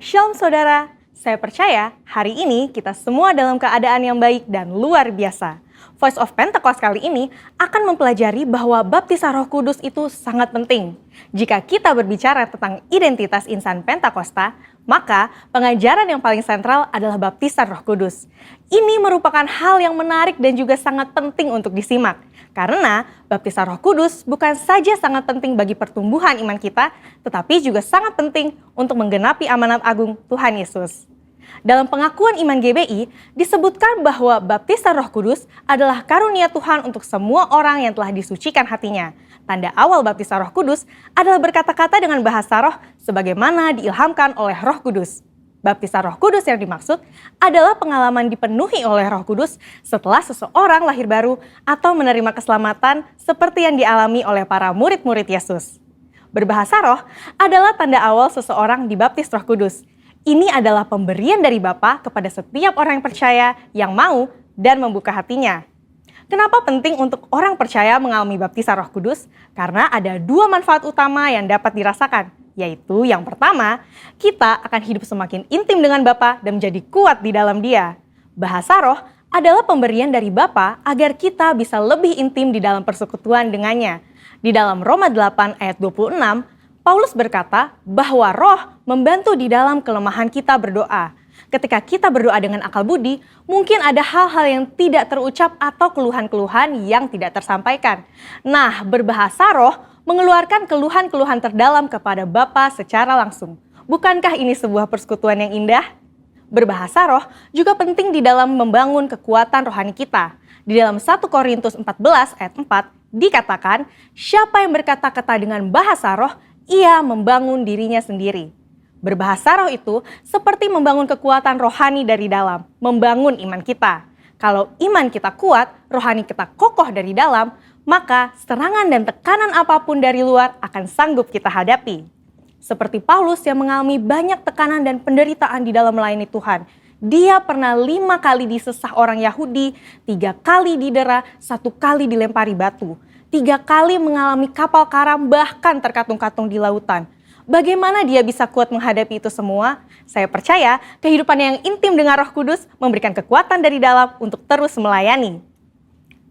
Shalom saudara, saya percaya hari ini kita semua dalam keadaan yang baik dan luar biasa. Voice of Pentecost kali ini akan mempelajari bahwa baptisan Roh Kudus itu sangat penting. Jika kita berbicara tentang identitas insan Pentakosta, maka pengajaran yang paling sentral adalah baptisan Roh Kudus. Ini merupakan hal yang menarik dan juga sangat penting untuk disimak. Karena baptisan Roh Kudus bukan saja sangat penting bagi pertumbuhan iman kita, tetapi juga sangat penting untuk menggenapi amanat agung Tuhan Yesus. Dalam pengakuan iman GBI, disebutkan bahwa baptisan Roh Kudus adalah karunia Tuhan untuk semua orang yang telah disucikan hatinya. Tanda awal baptisan Roh Kudus adalah berkata-kata dengan bahasa roh sebagaimana diilhamkan oleh Roh Kudus. Baptisan Roh Kudus yang dimaksud adalah pengalaman dipenuhi oleh Roh Kudus setelah seseorang lahir baru atau menerima keselamatan seperti yang dialami oleh para murid-murid Yesus. Berbahasa roh adalah tanda awal seseorang dibaptis Roh Kudus. Ini adalah pemberian dari Bapa kepada setiap orang yang percaya yang mau dan membuka hatinya. Kenapa penting untuk orang percaya mengalami baptisan Roh Kudus? Karena ada dua manfaat utama yang dapat dirasakan, yaitu yang pertama, kita akan hidup semakin intim dengan Bapa dan menjadi kuat di dalam Dia. Bahasa roh adalah pemberian dari Bapa agar kita bisa lebih intim di dalam persekutuan dengannya. Di dalam Roma 8 ayat 26, Paulus berkata bahwa roh membantu di dalam kelemahan kita berdoa. Ketika kita berdoa dengan akal budi, mungkin ada hal-hal yang tidak terucap atau keluhan-keluhan yang tidak tersampaikan. Nah, berbahasa roh mengeluarkan keluhan-keluhan terdalam kepada Bapa secara langsung. Bukankah ini sebuah persekutuan yang indah? Berbahasa roh juga penting di dalam membangun kekuatan rohani kita. Di dalam 1 Korintus 14 ayat 4 dikatakan, siapa yang berkata-kata dengan bahasa roh, ia membangun dirinya sendiri. Berbahasa roh itu seperti membangun kekuatan rohani dari dalam, membangun iman kita. Kalau iman kita kuat, rohani kita kokoh dari dalam, maka serangan dan tekanan apapun dari luar akan sanggup kita hadapi. Seperti Paulus yang mengalami banyak tekanan dan penderitaan di dalam melayani Tuhan. Dia pernah 5 kali disesah orang Yahudi, 3 kali didera, 1 kali dilempari batu. 3 kali mengalami kapal karam bahkan terkatung-katung di lautan. Bagaimana dia bisa kuat menghadapi itu semua? Saya percaya kehidupan yang intim dengan Roh Kudus memberikan kekuatan dari dalam untuk terus melayani.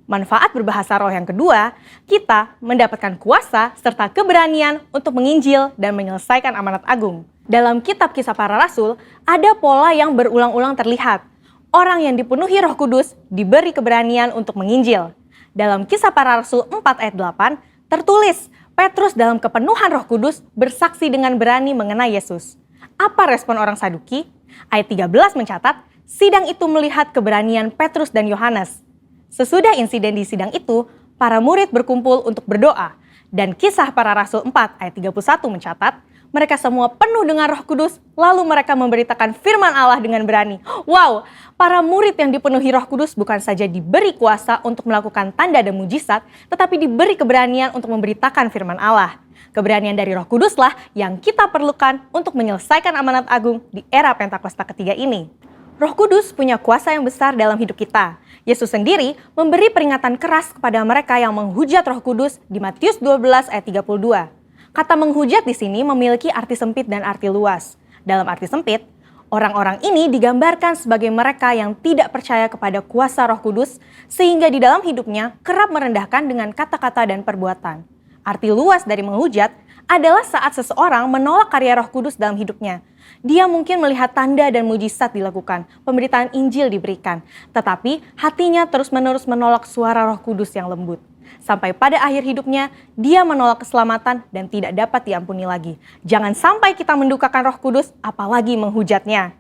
Manfaat berbahasa roh yang kedua, kita mendapatkan kuasa serta keberanian untuk menginjil dan menyelesaikan amanat agung. Dalam kitab Kisah Para Rasul, ada pola yang berulang-ulang terlihat. Orang yang dipenuhi Roh Kudus diberi keberanian untuk menginjil. Dalam Kisah Para Rasul 4 ayat 8, tertulis, Petrus dalam kepenuhan Roh Kudus bersaksi dengan berani mengenai Yesus. Apa respon orang Saduki? Ayat 13 mencatat, sidang itu melihat keberanian Petrus dan Yohanes. Sesudah insiden di sidang itu, para murid berkumpul untuk berdoa. Dan Kisah Para Rasul 4 ayat 31 mencatat, mereka semua penuh dengan Roh Kudus, lalu mereka memberitakan firman Allah dengan berani. Wow, para murid yang dipenuhi Roh Kudus bukan saja diberi kuasa untuk melakukan tanda dan mujizat, tetapi diberi keberanian untuk memberitakan firman Allah. Keberanian dari Roh Kuduslah yang kita perlukan untuk menyelesaikan amanat agung di era Pentakosta ketiga ini. Roh Kudus punya kuasa yang besar dalam hidup kita. Yesus sendiri memberi peringatan keras kepada mereka yang menghujat Roh Kudus di Matius 12 ayat 32. Kata menghujat di sini memiliki arti sempit dan arti luas. Dalam arti sempit, orang-orang ini digambarkan sebagai mereka yang tidak percaya kepada kuasa Roh Kudus, sehingga di dalam hidupnya kerap merendahkan dengan kata-kata dan perbuatan. Arti luas dari menghujat adalah saat seseorang menolak karya Roh Kudus dalam hidupnya. Dia mungkin melihat tanda dan mujizat dilakukan, pemberitaan Injil diberikan, tetapi hatinya terus-menerus menolak suara Roh Kudus yang lembut. Sampai pada akhir hidupnya, dia menolak keselamatan dan tidak dapat diampuni lagi. Jangan sampai kita mendukakan Roh Kudus, apalagi menghujatnya.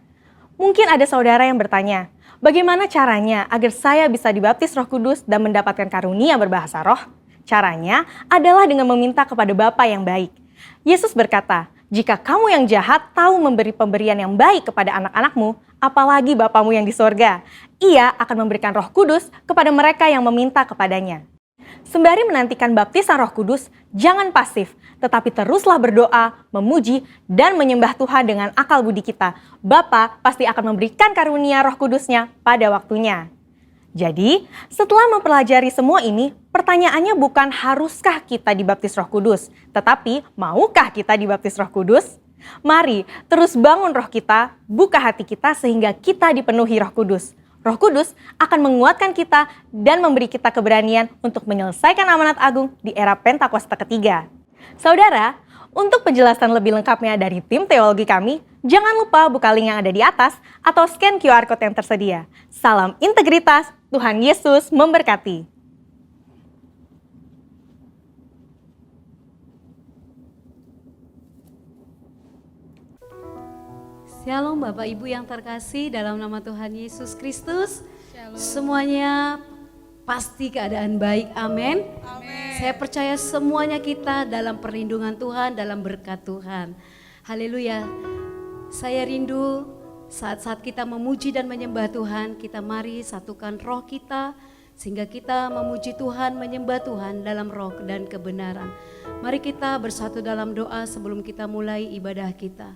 Mungkin ada saudara yang bertanya, bagaimana caranya agar saya bisa dibaptis Roh Kudus dan mendapatkan karunia berbahasa roh? Caranya adalah dengan meminta kepada Bapa yang baik. Yesus berkata, jika kamu yang jahat tahu memberi pemberian yang baik kepada anak-anakmu, apalagi Bapamu yang di sorga, Ia akan memberikan Roh Kudus kepada mereka yang meminta kepadanya. Sembari menantikan baptisan Roh Kudus, jangan pasif, tetapi teruslah berdoa, memuji, dan menyembah Tuhan dengan akal budi kita. Bapa pasti akan memberikan karunia Roh Kudus-Nya pada waktunya. Jadi, setelah mempelajari semua ini, pertanyaannya bukan haruskah kita dibaptis Roh Kudus, tetapi maukah kita dibaptis Roh Kudus? Mari terus bangun roh kita, buka hati kita sehingga kita dipenuhi Roh Kudus. Roh Kudus akan menguatkan kita dan memberi kita keberanian untuk menyelesaikan amanat agung di era Pentakosta ketiga. Saudara, untuk penjelasan lebih lengkapnya dari tim teologi kami, jangan lupa buka link yang ada di atas atau scan QR Code yang tersedia. Salam integritas, Tuhan Yesus memberkati. Shalom Bapak Ibu yang terkasih dalam nama Tuhan Yesus Kristus. Semuanya pasti keadaan baik, amin. Saya percaya semuanya kita dalam perlindungan Tuhan, dalam berkat Tuhan. Haleluya. Saya rindu saat-saat kita memuji dan menyembah Tuhan, kita mari satukan roh kita sehingga kita memuji Tuhan, menyembah Tuhan dalam roh dan kebenaran. Mari kita bersatu dalam doa sebelum kita mulai ibadah kita.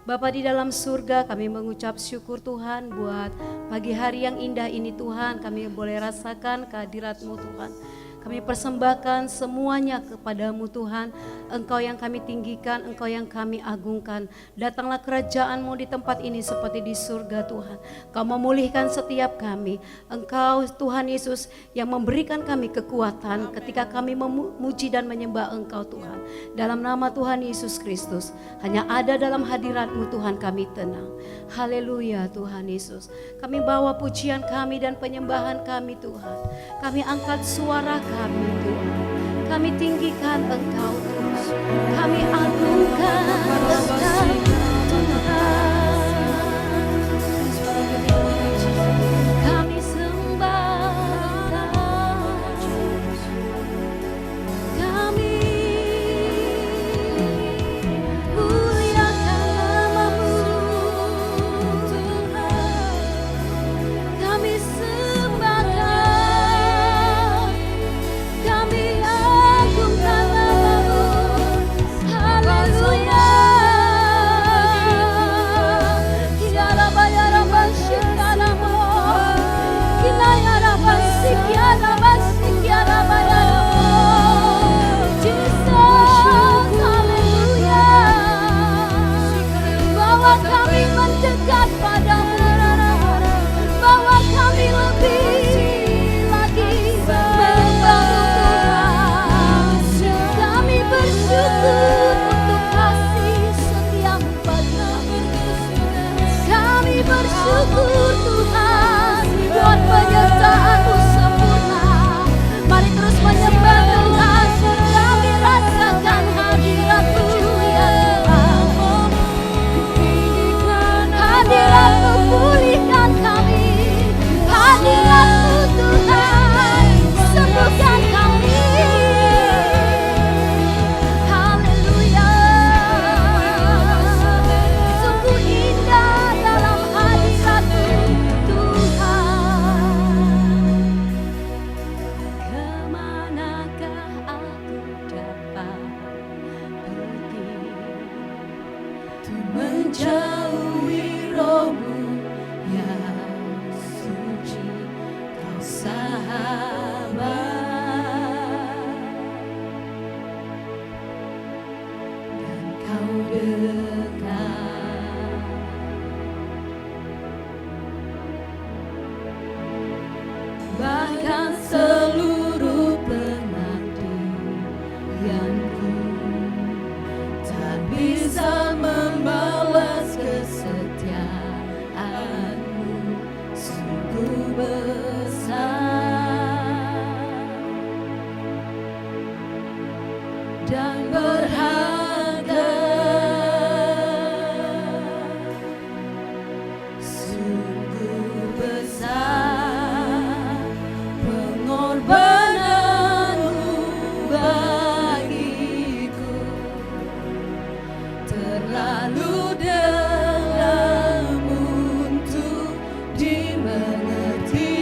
Bapa di dalam surga, kami mengucap syukur Tuhan buat pagi hari yang indah ini Tuhan. Kami boleh rasakan kehadirat-Mu Tuhan. Kami persembahkan semuanya kepadamu Tuhan. Engkau yang kami tinggikan, Engkau yang kami agungkan. Datanglah kerajaan-Mu di tempat ini seperti di surga Tuhan. Kau memulihkan setiap kami. Engkau Tuhan Yesus yang memberikan kami kekuatan ketika kami memuji dan menyembah Engkau Tuhan. Dalam nama Tuhan Yesus Kristus, hanya ada dalam hadirat-Mu Tuhan kami tenang. Haleluya Tuhan Yesus. Kami bawa pujian kami dan penyembahan kami Tuhan. Kami angkat suara kami Tuhan. Kami tinggikan Engkau Tuhan. Kami agungkan Engkau Tuhan. Kami sembah Kami muliakan nama-Mu Tuhan. Kami sembah Kami agungkan nama-Mu. Haleluya. Jesus, haleluya. Bawa kami mendekat padamu. Bawa kami lebih lagi menyembah-Mu Tuhan. Kami bersyukur untuk kasih setia-Mu bagi kami. Kami bersyukur Tuhan buat penyertaan-Mu sempurna. Mari terus menyembah Tuhan. Kami rasakan hadirat-Mu ya Tuhan. Hadirat-Mu pulihkan kami. Hadirat-Mu Tuhan sembuhkan kami. Haleluya. Sungguh indah dalam hadirat-Mu Tuhan. Kemanakah aku dapat pergi untuk menjauhi Roh-Mu yang suci, Kau sahabat dan Kau dekat. Bahkan seluruh pengabdianku tak bisa membalas kesetiaan-Mu, sungguh besar dan berharga. Sungguh besar pengorbanan-Mu bagiku, terlalu dalam untuk dimengerti.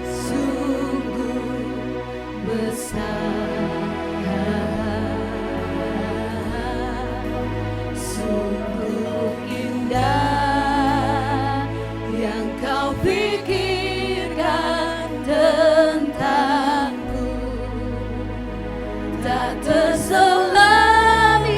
Sungguh besar, sungguh indah yang Kau pikirkan tentangku. Tak terselami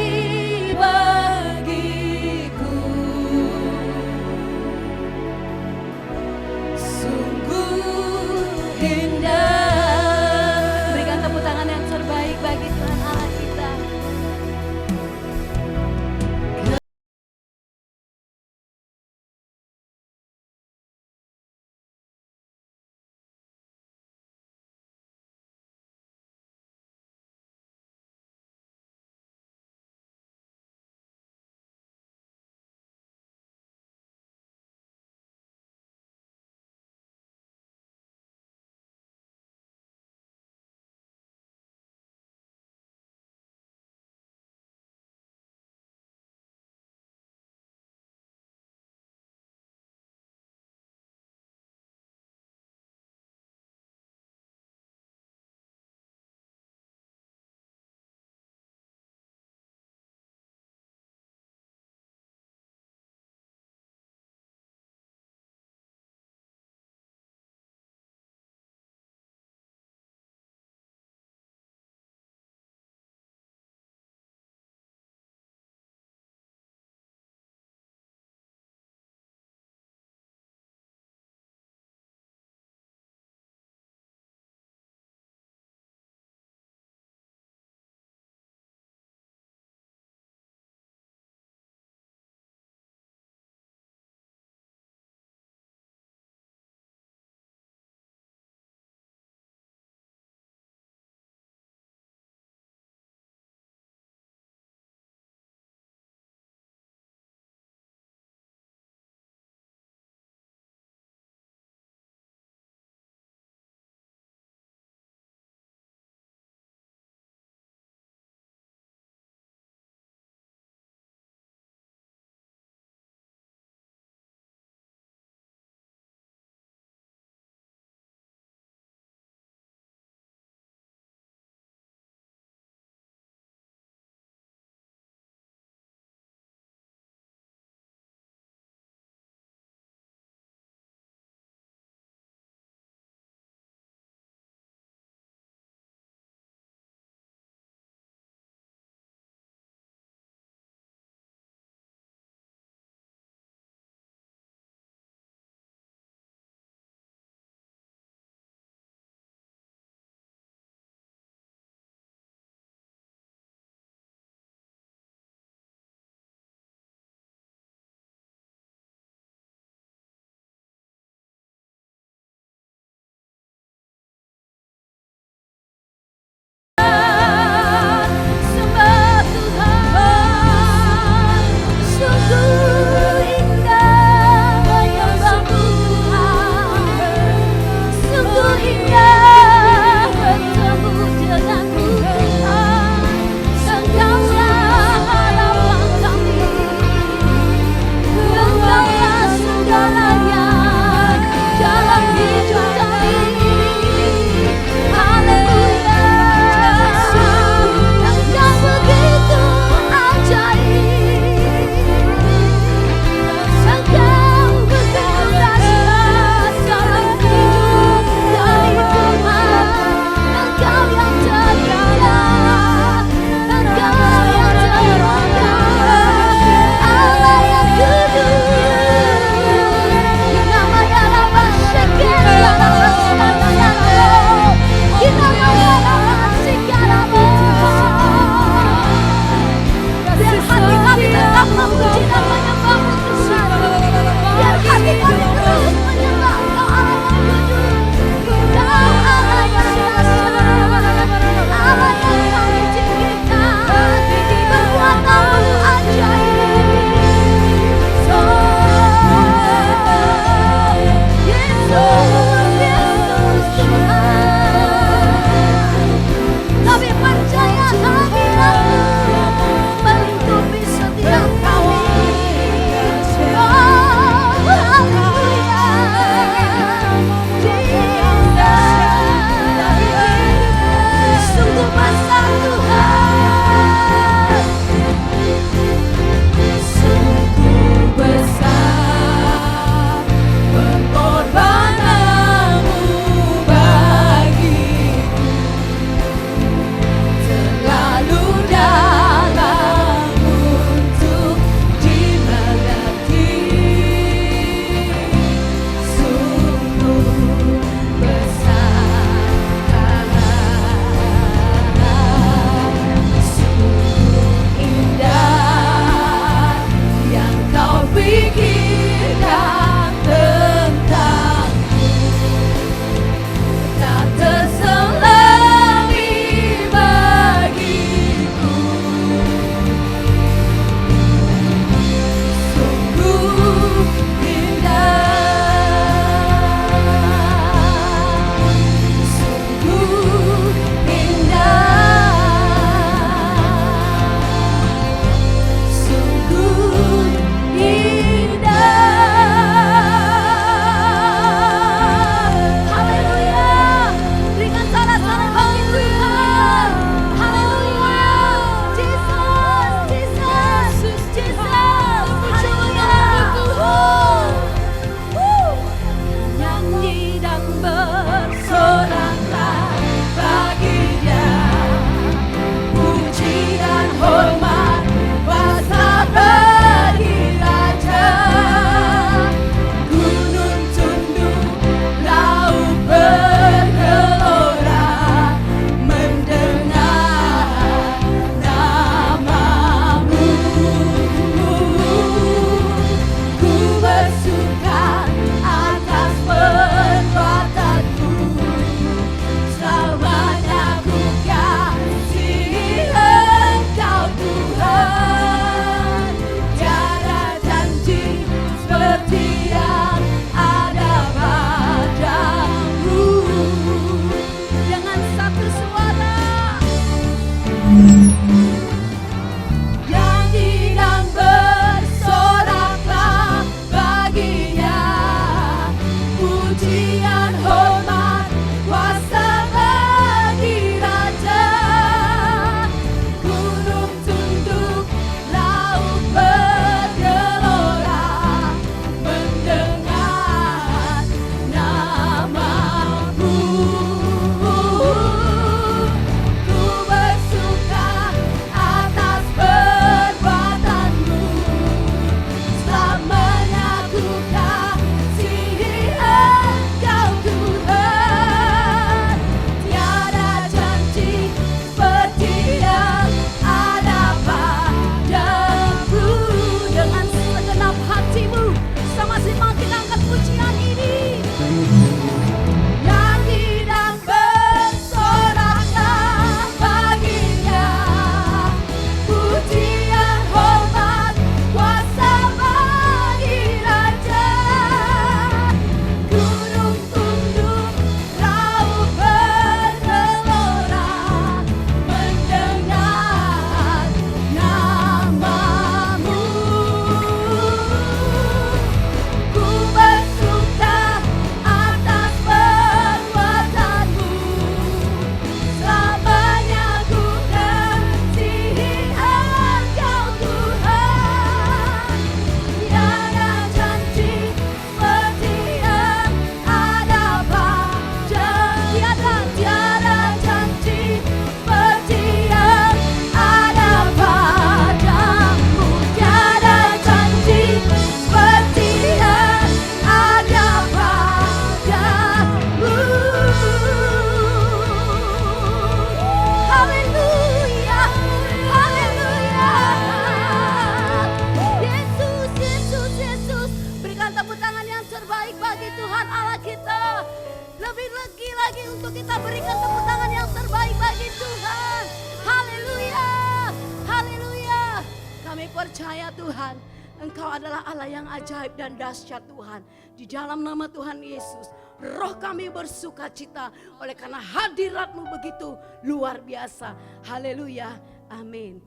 percaya Tuhan, Engkau adalah Allah yang ajaib dan dahsyat Tuhan. Di dalam nama Tuhan Yesus, roh kami bersuka cita oleh karena hadirat-Mu begitu luar biasa. Haleluya, amin.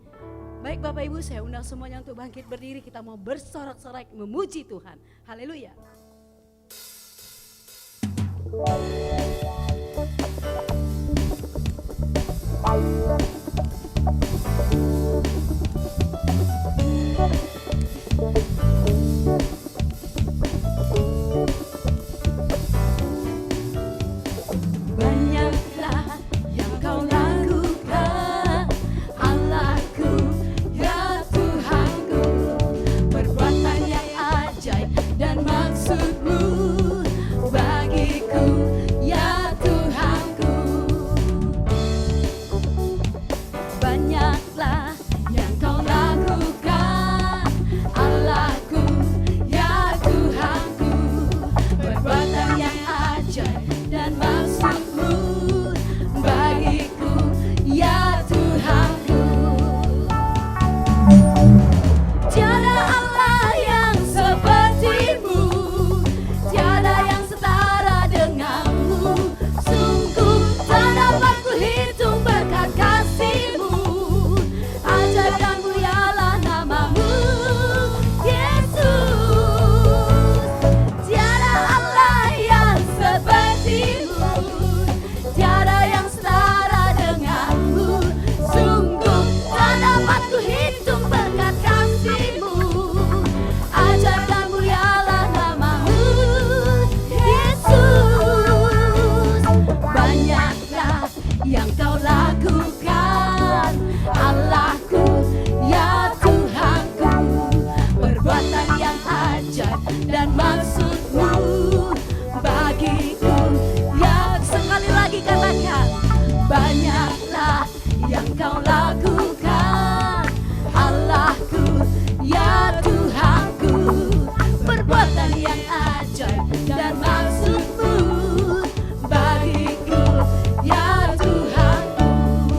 Baik Bapak Ibu, saya undang semuanya untuk bangkit berdiri. Kita mau bersorak-sorai memuji Tuhan. Haleluya. Banyaklah yang Kau lakukan, Allahku, ya Tuhanku, perbuatan yang ajaib dan maksud-Mu bagiku, ya Tuhanku. Banyaklah yang Kau lakukan, Allahku, ya Tuhanku, perbuatan yang ajaib dan maksud-Mu bagiku, ya Tuhanku. Tiada Allah yang seperti-Mu, tiada yang setara dengan-Mu. Sungguh tak dapat kuhitung berkat kasih-Mu, ajaib dan mulialah nama-Mu, Yesus. Tiada Allah yang seperti-Mu, tiada yang setara dengan-Mu. Sungguh tak dapat kuhitung berkat kasih-Mu, ajaib dan mulialah nama-Mu, Yesus. Banyaklah yang Kau lakukan, Allahku, ya Tuhanku, perbuatan yang ajaib dan maksud-Mu bagiku, ya. Sekali lagi katakan, banyaklah yang Kau lakukan, Allahku, ya Tuhanku, perbuatan yang ajaib dan maksud-Mu bagiku, ya Tuhanku.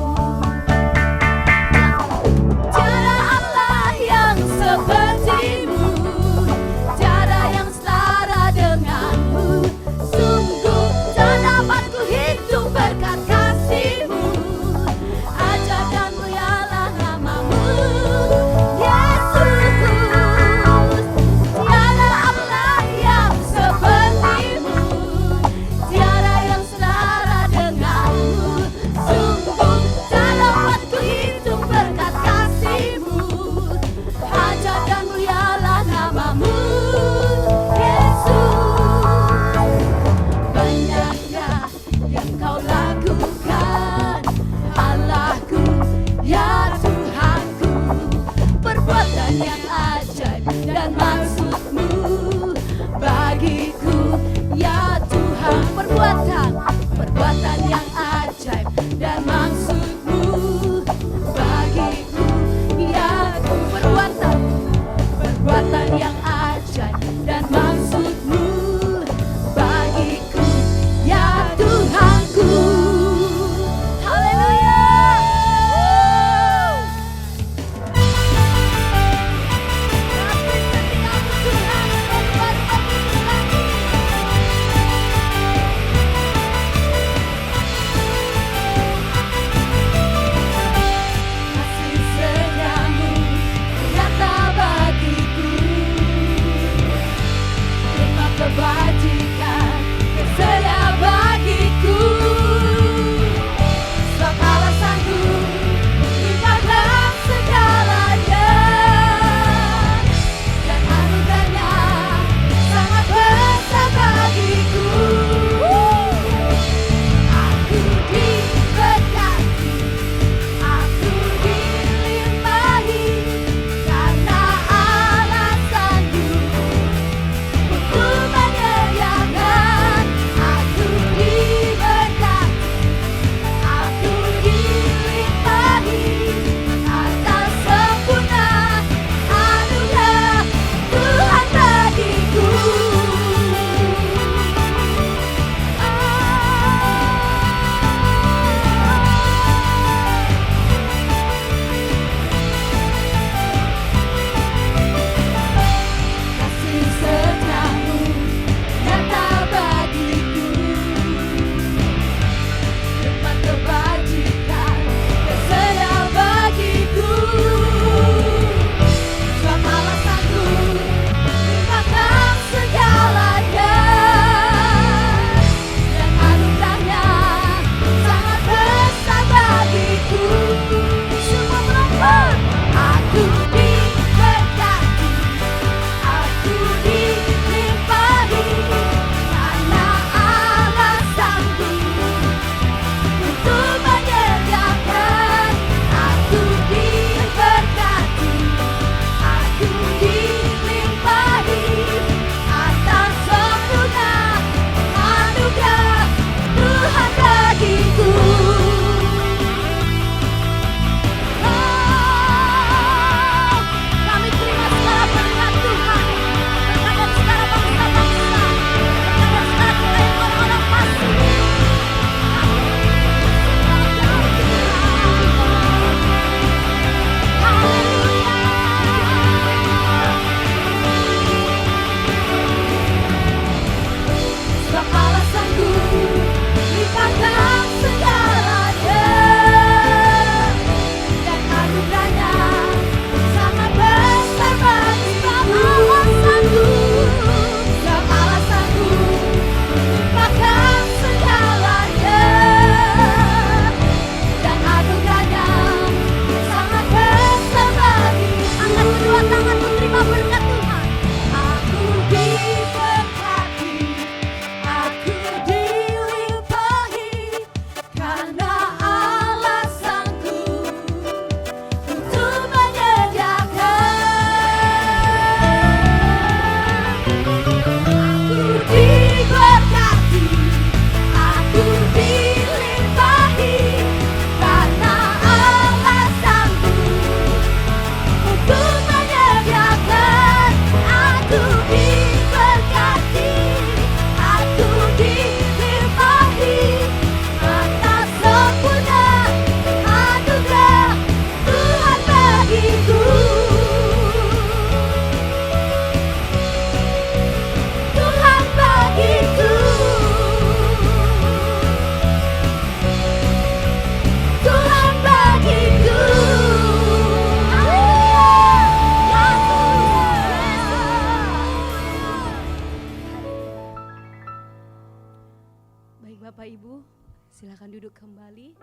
duduk kembali.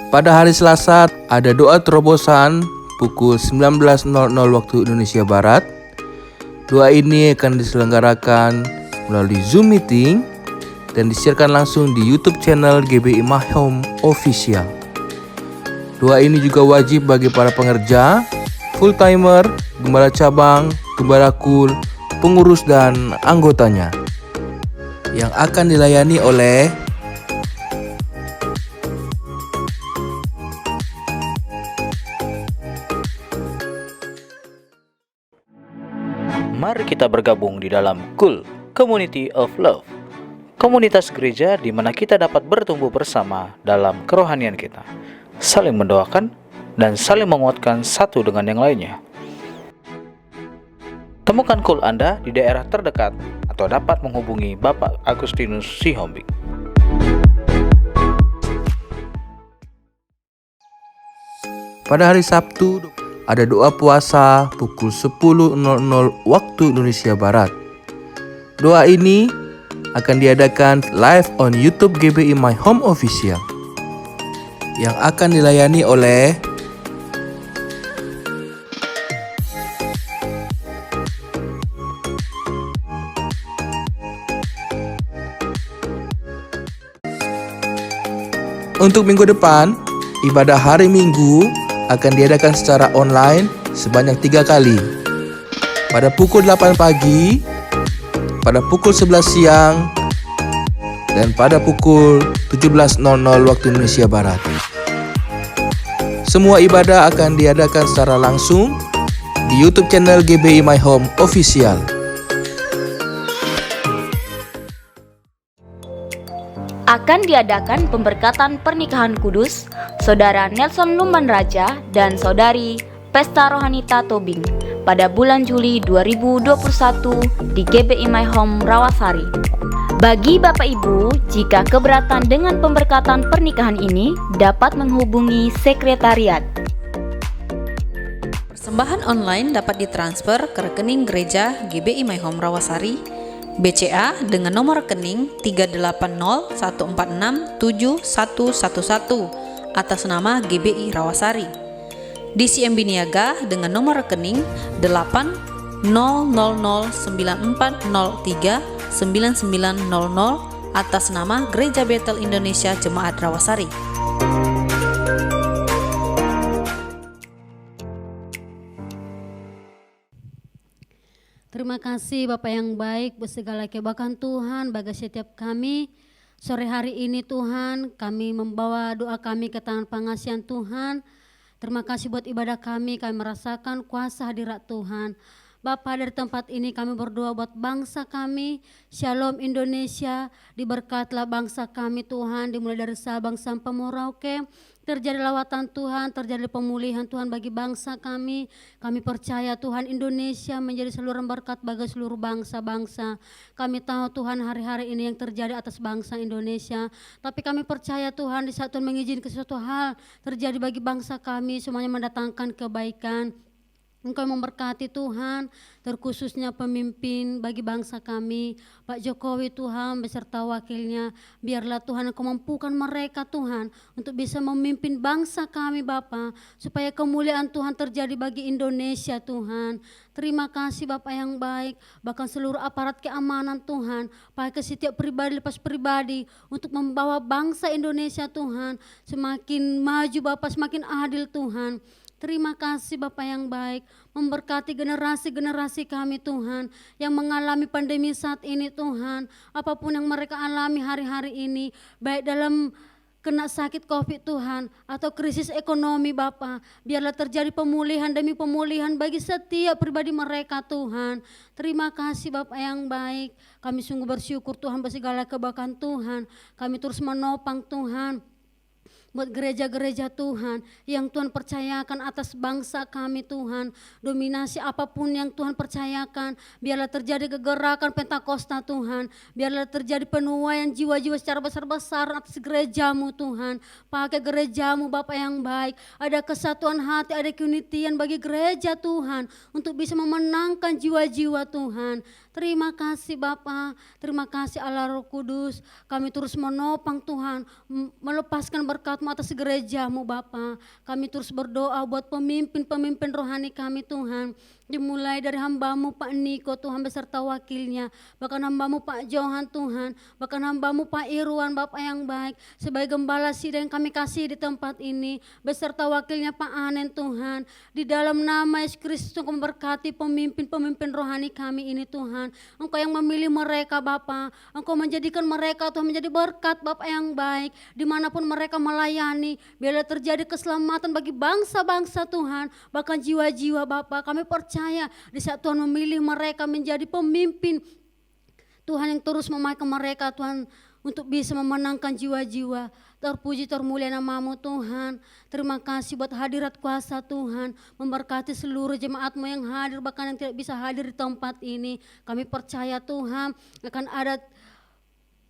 Pada hari Selasa ada doa terobosan pukul 19.00 waktu Indonesia Barat. Doa ini akan diselenggarakan melalui Zoom meeting dan disiarkan langsung di YouTube channel GBI My Home Official. Doa ini juga wajib bagi para pengerja, full timer, gembala cabang, gembala kul, pengurus dan anggotanya yang akan dilayani oleh Mari kita bergabung di dalam KUL, Community of Love, komunitas gereja di mana kita dapat bertumbuh bersama dalam kerohanian kita, saling mendoakan dan saling menguatkan satu dengan yang lainnya. Temukan KUL Anda di daerah terdekat atau dapat menghubungi Bapak Agustinus Sihombing. Pada hari Sabtu ada doa puasa pukul 10.00 waktu Indonesia Barat. Doa ini akan diadakan live on YouTube GBI My Home Official yang akan dilayani oleh Untuk minggu depan, ibadah hari Minggu akan diadakan secara online sebanyak 3 kali. Pada pukul 8 pagi, pada pukul 11 siang, dan pada pukul 17.00 waktu Indonesia Barat. Semua ibadah akan diadakan secara langsung di YouTube channel GBI My Home Official. Akan diadakan pemberkatan pernikahan kudus Saudara Nelson Lumban Raja dan Saudari Pesta Rohanita Tobing pada bulan Juli 2021 di GBI My Home Rawasari. Bagi Bapak Ibu, jika keberatan dengan pemberkatan pernikahan ini dapat menghubungi sekretariat. Persembahan online dapat ditransfer ke rekening gereja GBI My Home Rawasari BCA dengan nomor rekening 38014671111 atas nama GBI Rawasari. DCMB Niaga dengan nomor rekening 80094039900 atas nama Gereja Betel Indonesia Jemaat Rawasari. Terima kasih Bapak yang baik, bersegala kebakan Tuhan bagi setiap kami. Sore hari ini Tuhan, kami membawa doa kami ke tangan pengasihan Tuhan. Terima kasih buat ibadah kami merasakan kuasa hadirat Tuhan. Bapa, dari tempat ini kami berdoa buat bangsa kami, Shalom Indonesia, diberkatlah bangsa kami Tuhan, dimulai dari Sabang sampai Merauke, terjadi lawatan Tuhan, terjadi pemulihan Tuhan bagi bangsa kami. Kami percaya Tuhan Indonesia menjadi saluran berkat bagi seluruh bangsa-bangsa. Kami tahu Tuhan hari-hari ini yang terjadi atas bangsa Indonesia, tapi kami percaya Tuhan di saat Tuhan mengizinkan sesuatu hal terjadi bagi bangsa kami, semuanya mendatangkan kebaikan. Engkau memberkati Tuhan, terkhususnya pemimpin bagi bangsa kami, Pak Jokowi Tuhan beserta wakilnya. Biarlah Tuhan Engkau mampukan mereka Tuhan untuk bisa memimpin bangsa kami Bapa, supaya kemuliaan Tuhan terjadi bagi Indonesia Tuhan. Terima kasih Bapak yang baik, bahkan seluruh aparat keamanan Tuhan, pakai setiap pribadi lepas pribadi untuk membawa bangsa Indonesia Tuhan semakin maju Bapak, semakin adil Tuhan. Terima kasih Bapak yang baik, memberkati generasi-generasi kami Tuhan yang mengalami pandemi saat ini Tuhan. Apapun yang mereka alami hari-hari ini, baik dalam kena sakit COVID Tuhan atau krisis ekonomi Bapak, biarlah terjadi pemulihan demi pemulihan bagi setiap pribadi mereka Tuhan. Terima kasih Bapak yang baik, kami sungguh bersyukur Tuhan bersegala kebaikan Tuhan. Kami terus menopang Tuhan. buat gereja-gereja Tuhan yang Tuhan percayakan atas bangsa kami Tuhan. Dominasi apapun yang Tuhan percayakan, biarlah terjadi kegerakan Pentakosta Tuhan, biarlah terjadi penuaian jiwa-jiwa secara besar-besaran atas gerejamu Tuhan. Pakai gerejamu Bapa yang baik, ada kesatuan hati, ada keunitian bagi gereja Tuhan untuk bisa memenangkan jiwa-jiwa Tuhan. Terima kasih Bapa, terima kasih Allah Roh Kudus. Kami terus menopang Tuhan, melepaskan berkat-Mu atas gereja-Mu Bapa. Kami terus berdoa buat pemimpin-pemimpin rohani kami Tuhan. Dimulai dari hamba-Mu Pak Niko Tuhan beserta wakilnya, bahkan hamba-Mu Pak Johan Tuhan, bahkan hamba-Mu Pak Irwan Bapak yang baik, sebagai gembala sidang yang kami kasih di tempat ini, beserta wakilnya Pak Anen Tuhan. Di dalam nama Yesus Kristus Engkau memberkati pemimpin-pemimpin rohani kami ini Tuhan. Engkau yang memilih mereka Bapa, Engkau menjadikan mereka Tuhan menjadi berkat Bapak yang baik, dimanapun mereka melayani, biarlah terjadi keselamatan bagi bangsa-bangsa Tuhan, bahkan jiwa-jiwa Bapa. Kami percaya di saat Tuhan memilih mereka menjadi pemimpin, Tuhan yang terus memakai mereka Tuhan untuk bisa memenangkan jiwa-jiwa. Terpuji termulia nama-Mu Tuhan. Terima kasih buat hadirat kuasa Tuhan, memberkati seluruh jemaat-Mu yang hadir, bahkan yang tidak bisa hadir di tempat ini. Kami percaya Tuhan akan ada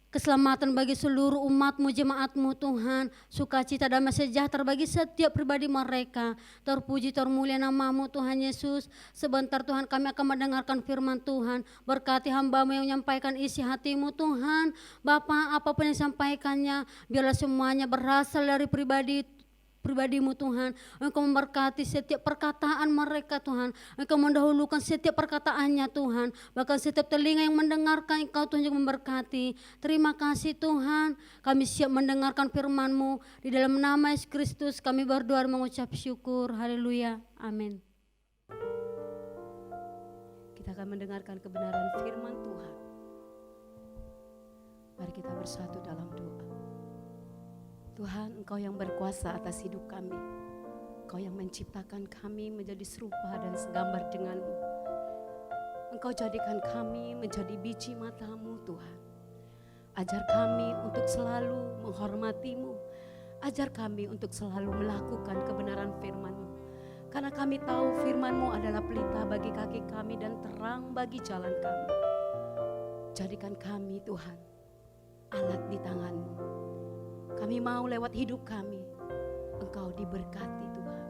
keselamatan bagi seluruh umat-Mu, jemaat-Mu Tuhan. Sukacita damai sejahtera bagi setiap pribadi mereka. Terpuji termulia nama-Mu Tuhan Yesus. Sebentar Tuhan kami akan mendengarkan firman Tuhan. Berkati hamba-Mu yang menyampaikan isi hati-Mu Tuhan. Bapa, apapun yang disampaikannya, biarlah semuanya berasal dari pribadi-Mu Tuhan. Engkau memberkati setiap perkataan mereka Tuhan. Engkau mendahulukan setiap perkataannya Tuhan. Bahkan setiap telinga yang mendengarkan Engkau Tuhan juga memberkati. Terima kasih Tuhan. Kami siap mendengarkan firman-Mu. Di dalam nama Yesus Kristus kami berdoa dan mengucap syukur. Haleluya. Amin. Kita akan mendengarkan kebenaran firman Tuhan. Mari kita bersatu dalam doa. Tuhan, Engkau yang berkuasa atas hidup kami. Engkau yang menciptakan kami menjadi serupa dan segambar dengan-Mu. Engkau jadikan kami menjadi biji mata-Mu Tuhan. Ajar kami untuk selalu menghormati-Mu. Ajar kami untuk selalu melakukan kebenaran firman-Mu. Karena kami tahu firman-Mu adalah pelita bagi kaki kami dan terang bagi jalan kami. Jadikan kami Tuhan alat di tangan-Mu. Kami mau lewat hidup kami, Engkau diberkati Tuhan.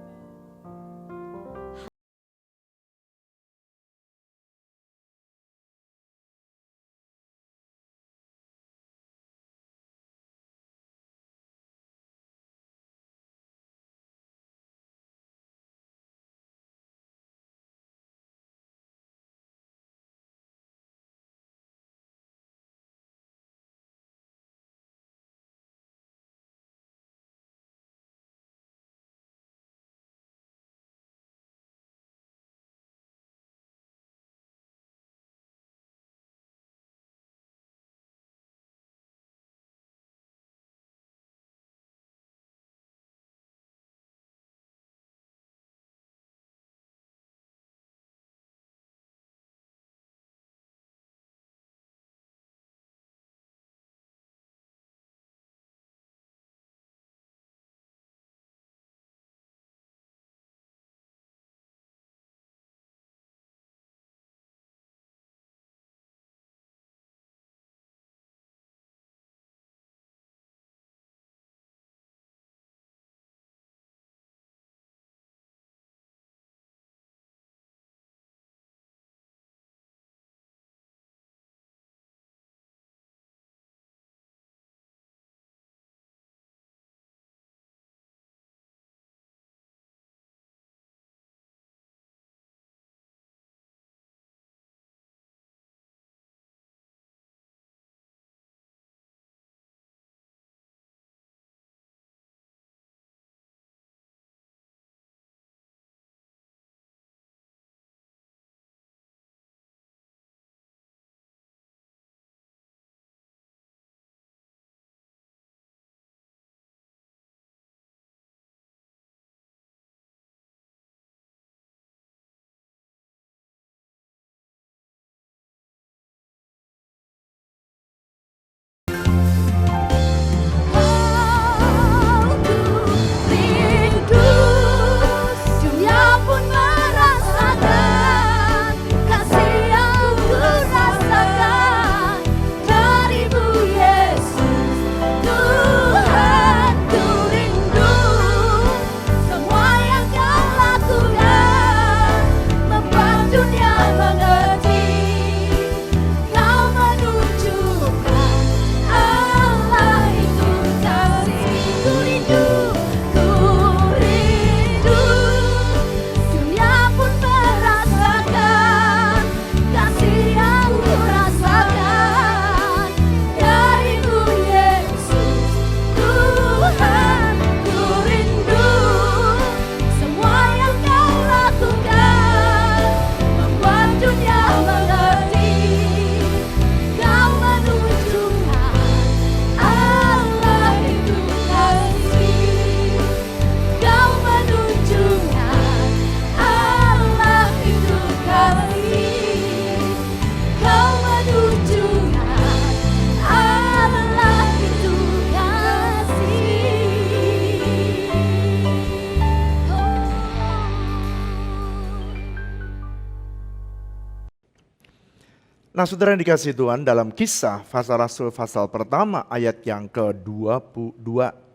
Nah saudara yang dikasihi Tuhan, dalam Kisah Rasul pasal pertama ayat yang ke-22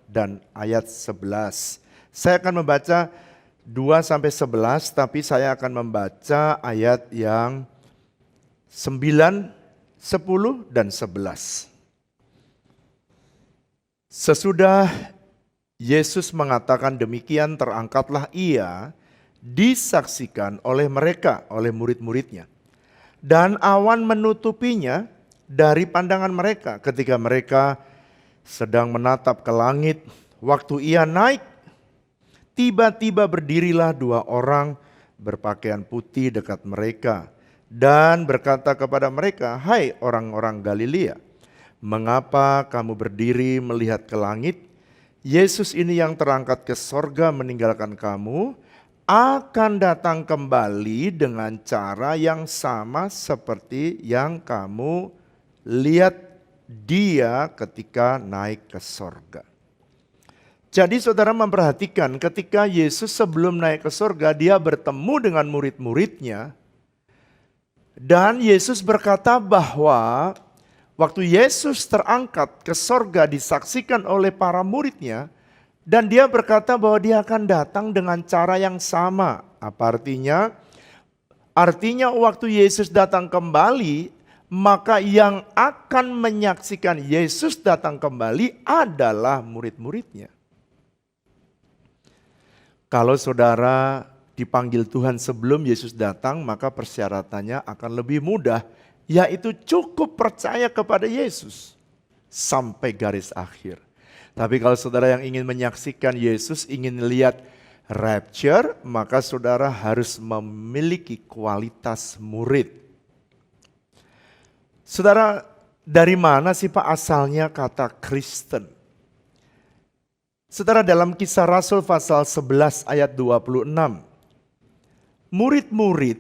dan ayat 11. Saya akan membaca 2 sampai 11, tapi saya akan membaca ayat yang 9, 10, dan 11. Sesudah Yesus mengatakan demikian, terangkatlah ia disaksikan oleh mereka, oleh murid-muridnya. Dan awan menutupinya dari pandangan mereka ketika mereka sedang menatap ke langit. Waktu ia naik, tiba-tiba berdirilah 2 orang berpakaian putih dekat mereka dan berkata kepada mereka, "Hai orang-orang Galilea, mengapa kamu berdiri melihat ke langit? Yesus ini yang terangkat ke sorga meninggalkan kamu, akan datang kembali dengan cara yang sama seperti yang kamu lihat dia ketika naik ke sorga." Jadi saudara memperhatikan ketika Yesus sebelum naik ke sorga, dia bertemu dengan murid-muridnya. Dan Yesus berkata bahwa waktu Yesus terangkat ke sorga disaksikan oleh para muridnya, dan dia berkata bahwa dia akan datang dengan cara yang sama. Apa artinya? Artinya waktu Yesus datang kembali, maka yang akan menyaksikan Yesus datang kembali adalah murid-muridnya. Kalau saudara dipanggil Tuhan sebelum Yesus datang, maka persyaratannya akan lebih mudah, yaitu cukup percaya kepada Yesus sampai garis akhir. Tapi kalau saudara yang ingin menyaksikan Yesus, ingin lihat rapture, maka saudara harus memiliki kualitas murid. Saudara, dari mana sih Pak asalnya kata Kristen? Saudara, dalam Kisah Rasul pasal 11 ayat 26, murid-murid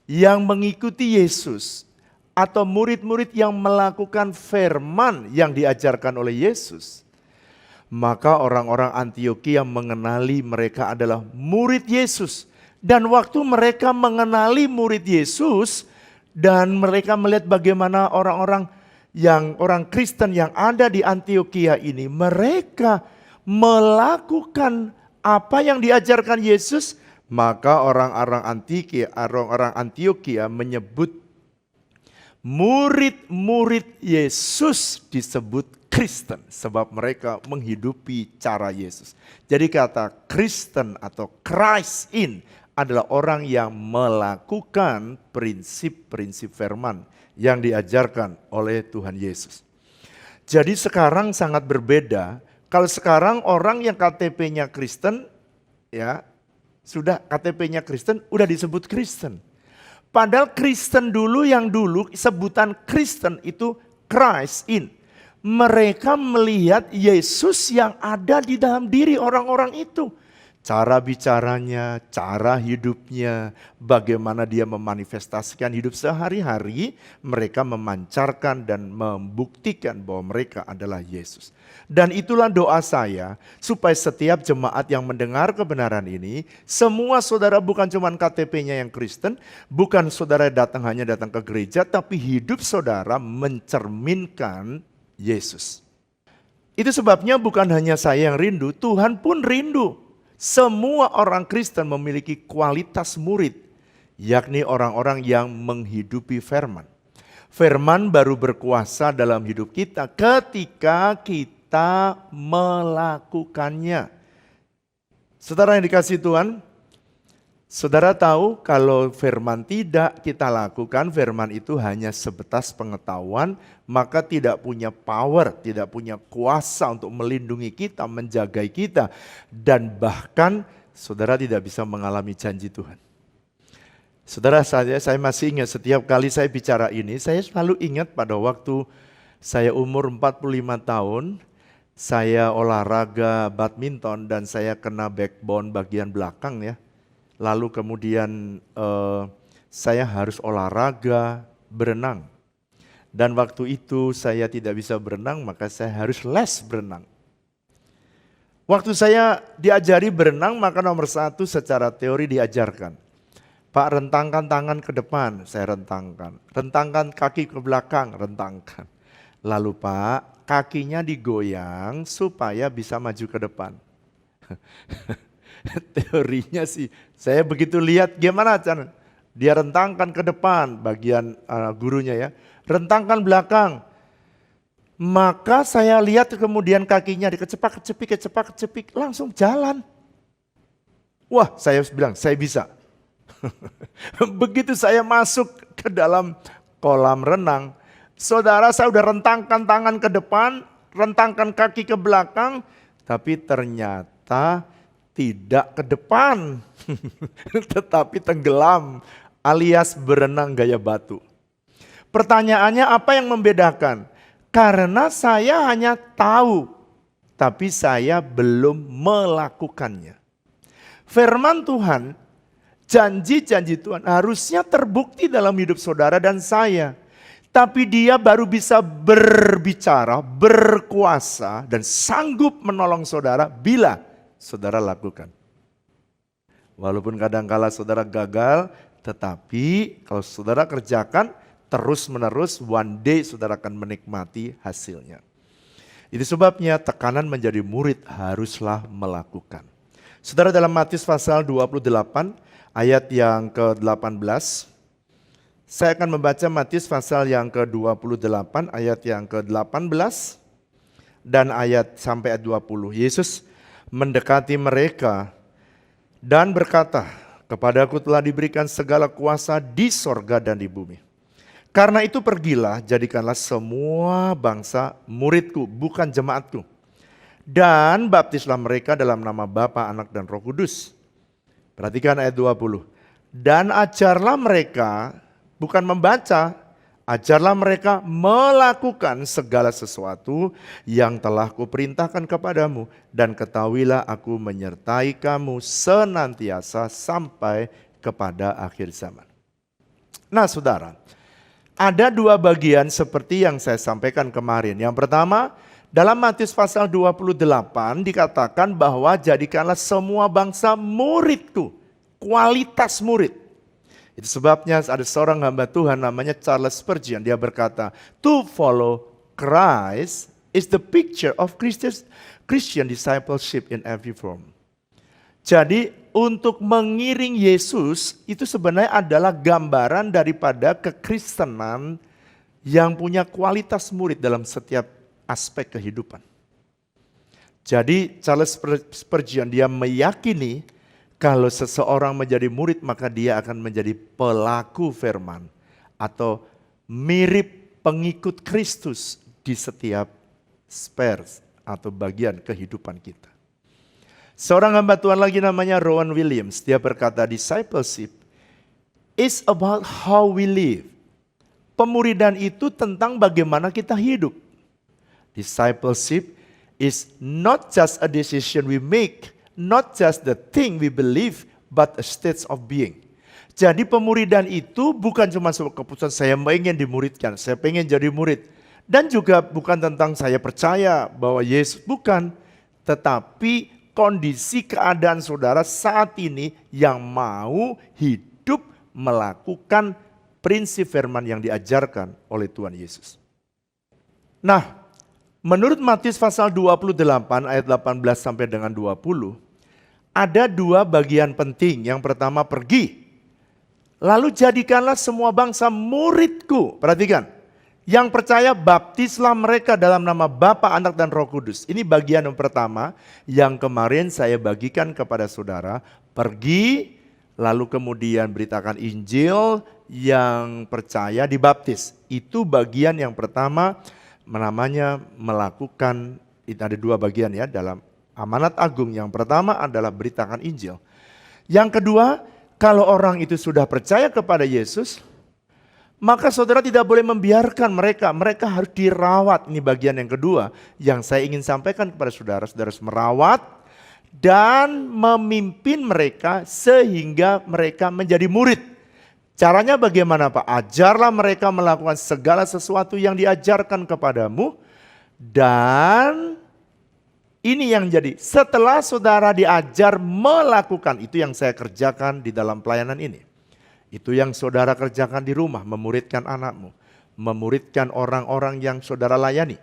yang mengikuti Yesus atau murid-murid yang melakukan firman yang diajarkan oleh Yesus, maka orang-orang Antiokhia mengenali mereka adalah murid Yesus. Dan waktu mereka mengenali murid Yesus dan mereka melihat bagaimana orang Kristen yang ada di Antiokhia ini, mereka melakukan apa yang diajarkan Yesus, maka orang-orang Antiokhia menyebut murid-murid Yesus disebut Kristen sebab mereka menghidupi cara Yesus. Jadi kata Kristen atau Christ in adalah orang yang melakukan prinsip-prinsip firman yang diajarkan oleh Tuhan Yesus. Jadi sekarang sangat berbeda. Kalau sekarang orang yang KTP-nya Kristen, ya sudah KTP-nya Kristen, udah disebut Kristen. Padahal Kristen dulu yang dulu sebutan Kristen itu Christ in. Mereka melihat Yesus yang ada di dalam diri orang-orang itu. Cara bicaranya, cara hidupnya, bagaimana dia memanifestasikan hidup sehari-hari, mereka memancarkan dan membuktikan bahwa mereka adalah Yesus. Dan itulah doa saya, supaya setiap jemaat yang mendengar kebenaran ini, semua saudara bukan cuma KTP-nya yang Kristen, bukan saudara hanya datang ke gereja, tapi hidup saudara mencerminkan Yesus. Itu sebabnya bukan hanya saya yang rindu, Tuhan pun rindu. Semua orang Kristen memiliki kualitas murid, yakni orang-orang yang menghidupi firman. Firman baru berkuasa dalam hidup kita ketika kita melakukannya. Saudara yang dikasihi Tuhan, saudara tahu kalau firman tidak kita lakukan, firman itu hanya sebatas pengetahuan, maka tidak punya power, tidak punya kuasa untuk melindungi kita, menjaga kita. Dan bahkan saudara tidak bisa mengalami janji Tuhan. Saudara, saya masih ingat setiap kali saya bicara ini, saya selalu ingat pada waktu saya umur 45 tahun, saya olahraga badminton dan saya kena backbone bagian belakang ya. Lalu kemudian saya harus olahraga berenang. Dan waktu itu saya tidak bisa berenang, maka saya harus les berenang. Waktu saya diajari berenang, maka nomor 1 secara teori diajarkan. Pak, rentangkan tangan ke depan, saya rentangkan. Rentangkan kaki ke belakang, rentangkan. Lalu Pak, kakinya digoyang supaya bisa maju ke depan. Teorinya sih, saya begitu lihat gimana cara dia rentangkan ke depan, bagian gurunya ya. Rentangkan belakang. Maka saya lihat kemudian kakinya kecepak-kecepik, langsung jalan. Wah, saya bilang, saya bisa. Begitu saya masuk ke dalam kolam renang, saudara, saya udah rentangkan tangan ke depan, rentangkan kaki ke belakang, tapi ternyata tidak ke depan, tetapi tenggelam alias berenang gaya batu. Pertanyaannya apa yang membedakan? Karena saya hanya tahu, tapi saya belum melakukannya. Firman Tuhan, janji-janji Tuhan harusnya terbukti dalam hidup saudara dan saya. Tapi dia baru bisa berbicara, berkuasa, dan sanggup menolong saudara bila saudara lakukan. Walaupun kadangkala saudara gagal, tetapi kalau saudara kerjakan terus menerus, one day saudara akan menikmati hasilnya. Itu sebabnya tekanan menjadi murid haruslah melakukan. Saudara, dalam Matius pasal 28 ayat yang ke-18, saya akan membaca Matius pasal yang ke-28 ayat yang ke-18 dan ayat sampai ayat 20. Yesus mendekati mereka dan berkata, "Kepadaku telah diberikan segala kuasa di sorga dan di bumi. Karena itu pergilah, jadikanlah semua bangsa muridku, bukan jemaatku. Dan baptislah mereka dalam nama Bapa, Anak, dan Roh Kudus." Perhatikan ayat 20. "Dan ajarlah mereka," bukan membaca, "ajarlah mereka melakukan segala sesuatu yang telah kuperintahkan kepadamu. Dan ketahuilah aku menyertai kamu senantiasa sampai kepada akhir zaman." Nah saudara, ada dua bagian seperti yang saya sampaikan kemarin. Yang pertama, dalam Matius pasal 28 dikatakan bahwa jadikanlah semua bangsa muridku, kualitas murid. Itu sebabnya ada seorang hamba Tuhan namanya Charles Spurgeon, dia berkata, "To follow Christ is the picture of Christian discipleship in every form." Jadi untuk mengiring Yesus itu sebenarnya adalah gambaran daripada kekristenan yang punya kualitas murid dalam setiap aspek kehidupan. Jadi Charles Spurgeon dia meyakini kalau seseorang menjadi murid maka dia akan menjadi pelaku firman atau mirip pengikut Kristus di setiap spheres atau bagian kehidupan kita. Seorang hamba Tuhan lagi namanya Rowan Williams, dia berkata, "Discipleship is about how we live." Pemuridan itu tentang bagaimana kita hidup. Discipleship is not just a decision we make, not just the thing we believe, but a state of being. Jadi pemuridan itu bukan cuma sebuah keputusan saya ingin dimuridkan, saya pengen jadi murid. Dan juga bukan tentang saya percaya bahwa Yesus, bukan. Tetapi kondisi keadaan saudara saat ini yang mau hidup melakukan prinsip firman yang diajarkan oleh Tuhan Yesus. Nah, menurut Matius pasal 28 ayat 18 sampai dengan 20, ada dua bagian penting. Yang pertama, pergi. Lalu jadikanlah semua bangsa muridku. Perhatikan. Yang percaya baptislah mereka dalam nama Bapa, Anak, dan Roh Kudus. Ini bagian yang pertama yang kemarin saya bagikan kepada saudara. Pergi, lalu kemudian beritakan Injil, yang percaya dibaptis. Itu bagian yang pertama, namanya melakukan, itu ada dua bagian ya dalam amanat agung. Yang pertama adalah beritakan Injil. Yang kedua, kalau orang itu sudah percaya kepada Yesus, maka saudara tidak boleh membiarkan mereka harus dirawat. Ini bagian yang kedua yang saya ingin sampaikan kepada saudara. Saudara harus merawat dan memimpin mereka sehingga mereka menjadi murid. Caranya bagaimana Pak? Ajarlah mereka melakukan segala sesuatu yang diajarkan kepadamu. Dan ini yang jadi, setelah saudara diajar melakukan, itu yang saya kerjakan di dalam pelayanan ini. Itu yang saudara kerjakan di rumah, memuridkan anakmu, memuridkan orang-orang yang saudara layani.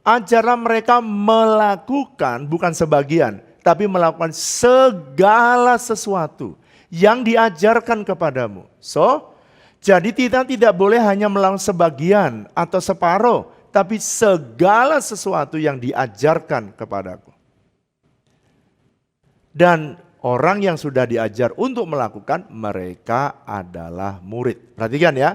Ajarlah mereka melakukan, bukan sebagian, tapi melakukan segala sesuatu yang diajarkan kepadamu. Jadi kita tidak boleh hanya melakukan sebagian atau separuh, tapi segala sesuatu yang diajarkan kepadaku. Dan orang yang sudah diajar untuk melakukan, mereka adalah murid. Perhatikan ya.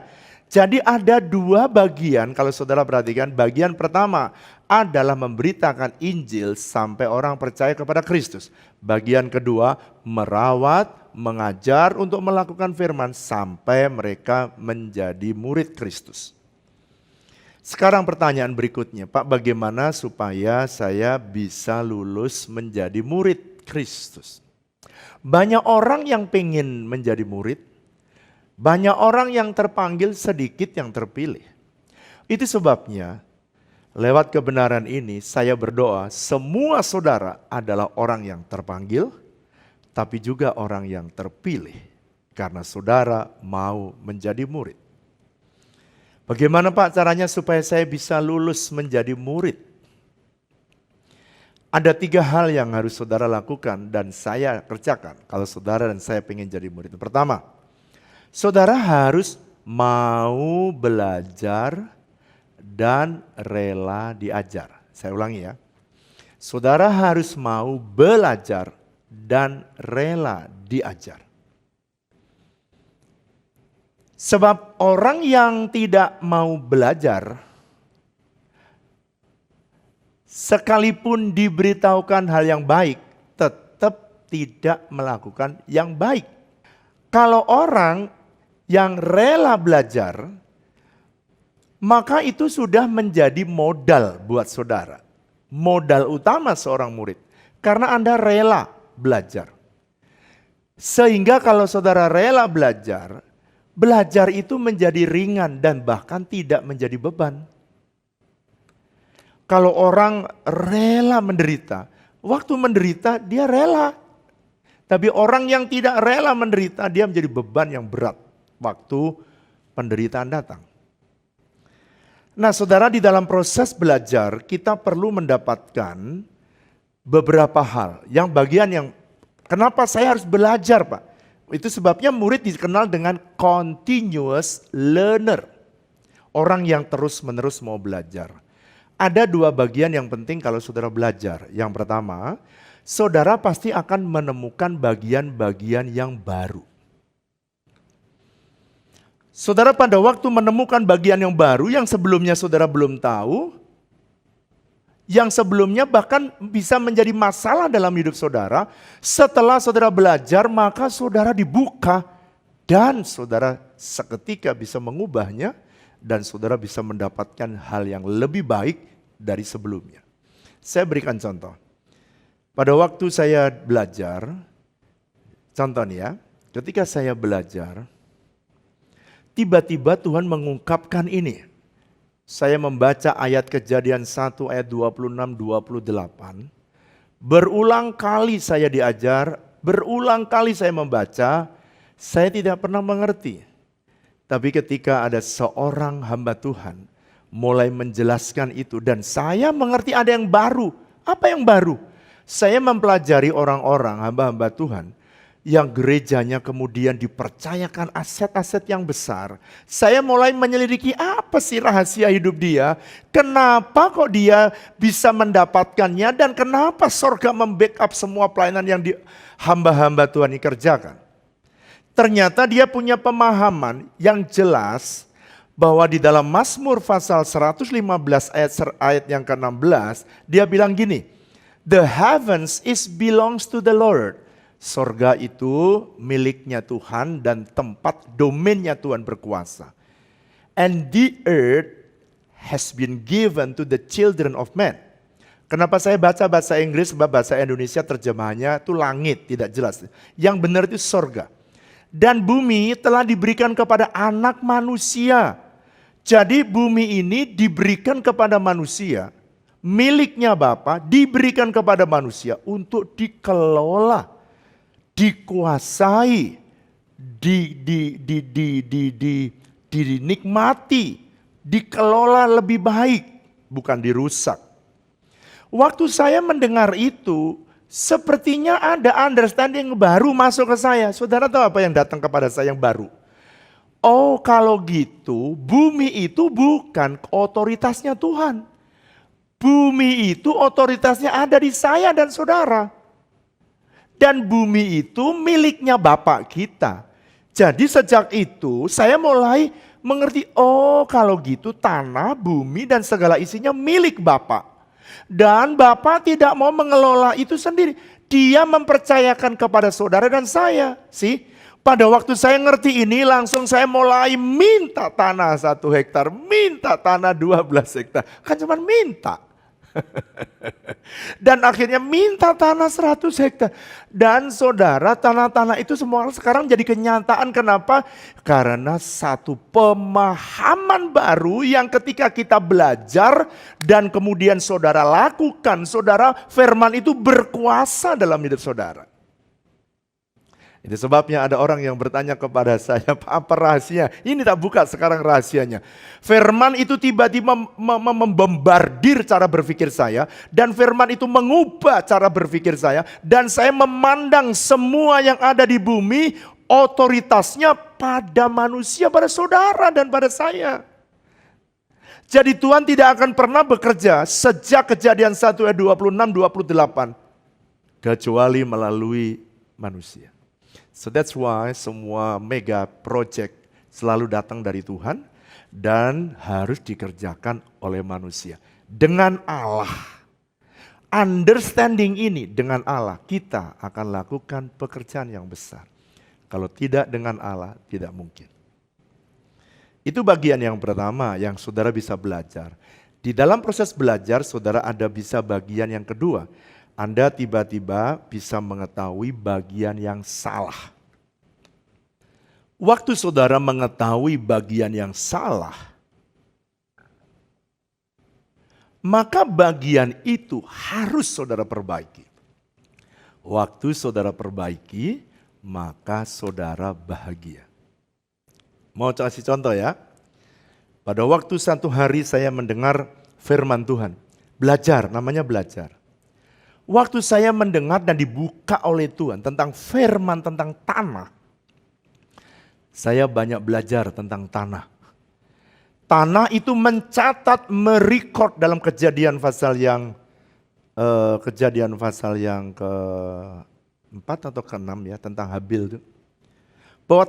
Jadi ada dua bagian kalau saudara perhatikan. Bagian pertama adalah memberitakan Injil sampai orang percaya kepada Kristus. Bagian kedua merawat, mengajar untuk melakukan firman sampai mereka menjadi murid Kristus. Sekarang pertanyaan berikutnya, Pak, bagaimana supaya saya bisa lulus menjadi murid Kristus? Banyak orang yang pengen menjadi murid, banyak orang yang terpanggil, sedikit yang terpilih. Itu sebabnya lewat kebenaran ini saya berdoa semua saudara adalah orang yang terpanggil, tapi juga orang yang terpilih karena saudara mau menjadi murid. Bagaimana Pak caranya supaya saya bisa lulus menjadi murid? Ada 3 hal yang harus saudara lakukan dan saya kerjakan kalau saudara dan saya pengen jadi murid. Pertama, saudara harus mau belajar dan rela diajar. Saya ulangi ya. Saudara harus mau belajar dan rela diajar. Sebab orang yang tidak mau belajar, sekalipun diberitahukan hal yang baik, tetap tidak melakukan yang baik. Kalau orang yang rela belajar, maka itu sudah menjadi modal buat saudara. Modal utama seorang murid. Karena Anda rela belajar. Sehingga kalau saudara rela belajar, belajar itu menjadi ringan dan bahkan tidak menjadi beban. Kalau orang rela menderita, waktu menderita dia rela. Tapi orang yang tidak rela menderita, dia menjadi beban yang berat waktu penderitaan datang. Nah saudara, di dalam proses belajar kita perlu mendapatkan beberapa hal. Yang bagian yang kenapa saya harus belajar Pak? Itu sebabnya murid dikenal dengan continuous learner. Orang yang terus-menerus mau belajar. Ada 2 bagian yang penting kalau saudara belajar. Yang pertama, saudara pasti akan menemukan bagian-bagian yang baru. Saudara pada waktu menemukan bagian yang baru yang sebelumnya saudara belum tahu, yang sebelumnya bahkan bisa menjadi masalah dalam hidup saudara, setelah saudara belajar maka saudara dibuka dan saudara seketika bisa mengubahnya dan saudara bisa mendapatkan hal yang lebih baik dari sebelumnya. Saya berikan contoh. Pada waktu saya belajar, contoh nih ya, ketika saya belajar, tiba-tiba Tuhan mengungkapkan ini. Saya membaca ayat Kejadian 1 ayat 26-28. Berulang kali saya diajar, berulang kali saya membaca, saya tidak pernah mengerti. Tapi ketika ada seorang hamba Tuhan mulai menjelaskan itu dan saya mengerti ada yang baru. Apa yang baru? Saya mempelajari orang-orang hamba-hamba Tuhan yang gerejanya kemudian dipercayakan aset-aset yang besar. Saya mulai menyelidiki apa sih rahasia hidup dia, kenapa kok dia bisa mendapatkannya dan kenapa sorga membackup semua pelayanan yang hamba-hamba Tuhan ini kerjakan. Ternyata dia punya pemahaman yang jelas bahwa di dalam Mazmur pasal 115 ayat yang ke-16, dia bilang gini, "The heavens belongs to the Lord." Sorga itu miliknya Tuhan dan tempat domainnya Tuhan berkuasa. And the earth has been given to the children of men. Kenapa saya baca bahasa Inggris, sebab bahasa Indonesia terjemahannya itu langit, tidak jelas. Yang benar itu sorga. Dan bumi telah diberikan kepada anak manusia. Jadi bumi ini diberikan kepada manusia, miliknya Bapa, diberikan kepada manusia untuk dikelola, dikuasai, dinikmati, dikelola lebih baik, bukan dirusak. Waktu saya mendengar itu, sepertinya ada understanding baru masuk ke saya. Saudara tahu apa yang datang kepada saya yang baru? Oh, kalau gitu, bumi itu bukan otoritasnya Tuhan. Bumi itu otoritasnya ada di saya dan saudara. Dan bumi itu miliknya Bapak kita. Jadi sejak itu saya mulai mengerti, oh kalau gitu tanah, bumi dan segala isinya milik Bapak. Dan Bapak tidak mau mengelola itu sendiri. Dia mempercayakan kepada saudara dan saya. Pada waktu saya ngerti ini langsung saya mulai minta tanah 1 hektar, minta tanah 12 hektar. Kan cuma minta. Dan akhirnya minta tanah 100 hektar. Dan saudara, tanah-tanah itu semua sekarang jadi kenyataan. Kenapa? Karena satu pemahaman baru yang ketika kita belajar dan kemudian saudara lakukan, saudara, firman itu berkuasa dalam hidup saudara. Itu sebabnya ada orang yang bertanya kepada saya, apa rahasia? Ini tak buka sekarang rahasianya. Firman itu tiba-tiba membombardir cara berpikir saya. Dan firman itu mengubah cara berpikir saya. Dan saya memandang semua yang ada di bumi, otoritasnya pada manusia, pada saudara dan pada saya. Jadi Tuhan tidak akan pernah bekerja sejak Kejadian 1 ayat 26-28. Kecuali melalui manusia. So that's why semua mega project selalu datang dari Tuhan dan harus dikerjakan oleh manusia. Dengan Allah, understanding ini dengan Allah, kita akan lakukan pekerjaan yang besar. Kalau tidak dengan Allah, tidak mungkin. Itu bagian yang pertama yang saudara bisa belajar. Di dalam proses belajar, saudara ada bisa bagian yang kedua. Anda tiba-tiba bisa mengetahui bagian yang salah. Waktu saudara mengetahui bagian yang salah, maka bagian itu harus saudara perbaiki. Waktu saudara perbaiki, maka saudara bahagia. Mau kasih contoh ya? Pada waktu satu hari saya mendengar firman Tuhan. Belajar, namanya belajar. Waktu saya mendengar dan dibuka oleh Tuhan tentang firman tentang tanah, saya banyak belajar tentang tanah. Tanah itu mencatat, merekod dalam kejadian pasal yang ke-4 atau ke-6 ya, tentang Habil itu. Bahwa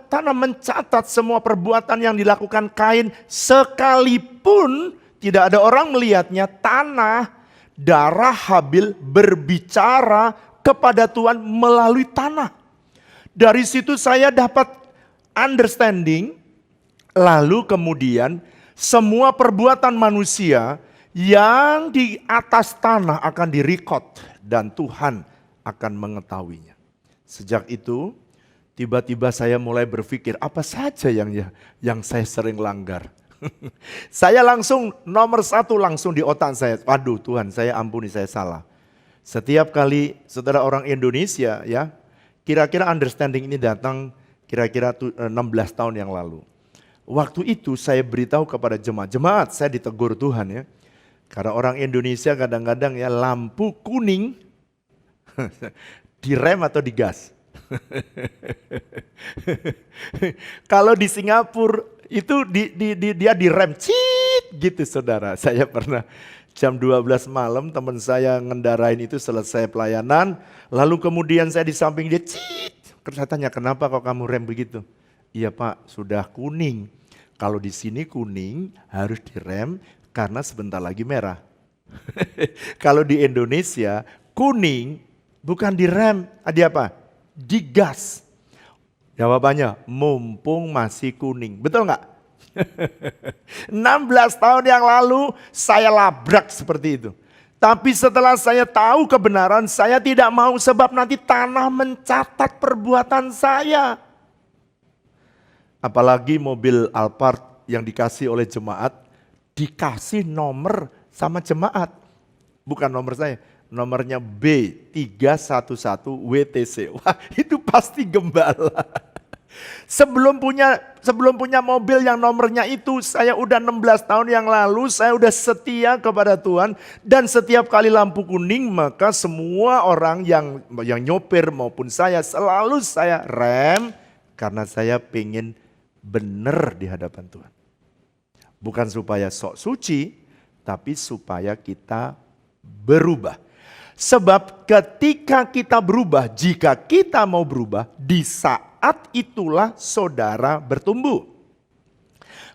tanah mencatat semua perbuatan yang dilakukan Kain, sekalipun tidak ada orang melihatnya, tanah, darah Habil berbicara kepada Tuhan melalui tanah. Dari situ saya dapat understanding, lalu kemudian semua perbuatan manusia yang di atas tanah akan direkod dan Tuhan akan mengetahuinya. Sejak itu tiba-tiba saya mulai berpikir apa saja yang saya sering langgar. Saya langsung nomor 1 langsung di otak saya. Waduh Tuhan, saya ampuni, saya salah. Setiap kali saudara orang Indonesia ya, kira-kira understanding ini datang kira-kira 16 tahun yang lalu. Waktu itu saya beritahu kepada jemaat saya ditegur Tuhan ya. Karena orang Indonesia kadang-kadang ya lampu kuning direm atau digas. Kalau di Singapura itu dia direm, cit gitu saudara. Saya pernah jam 12 malam teman saya ngendarain itu selesai pelayanan. Lalu kemudian saya di samping dia, cit. Saya tanya, kenapa kok kamu rem begitu? Iya Pak, sudah kuning. Kalau di sini kuning harus direm karena sebentar lagi merah. Kalau di Indonesia kuning bukan direm, ada apa? Digas. Jawabannya, mumpung masih kuning. Betul nggak? 16 tahun yang lalu saya labrak seperti itu. Tapi setelah saya tahu kebenaran, saya tidak mau sebab nanti tanah mencatat perbuatan saya. Apalagi mobil Alphard yang dikasih oleh jemaat, dikasih nomor sama jemaat. Bukan nomor saya, nomornya B311WTC. Wah itu pasti gembala. Sebelum punya mobil yang nomornya itu, saya udah 16 tahun yang lalu, saya udah setia kepada Tuhan. Dan setiap kali lampu kuning, maka semua orang yang nyopir maupun saya, selalu saya rem. Karena saya pengen benar di hadapan Tuhan. Bukan supaya sok suci, tapi supaya kita berubah. Sebab ketika kita berubah, jika kita mau berubah, di saat itulah saudara bertumbuh.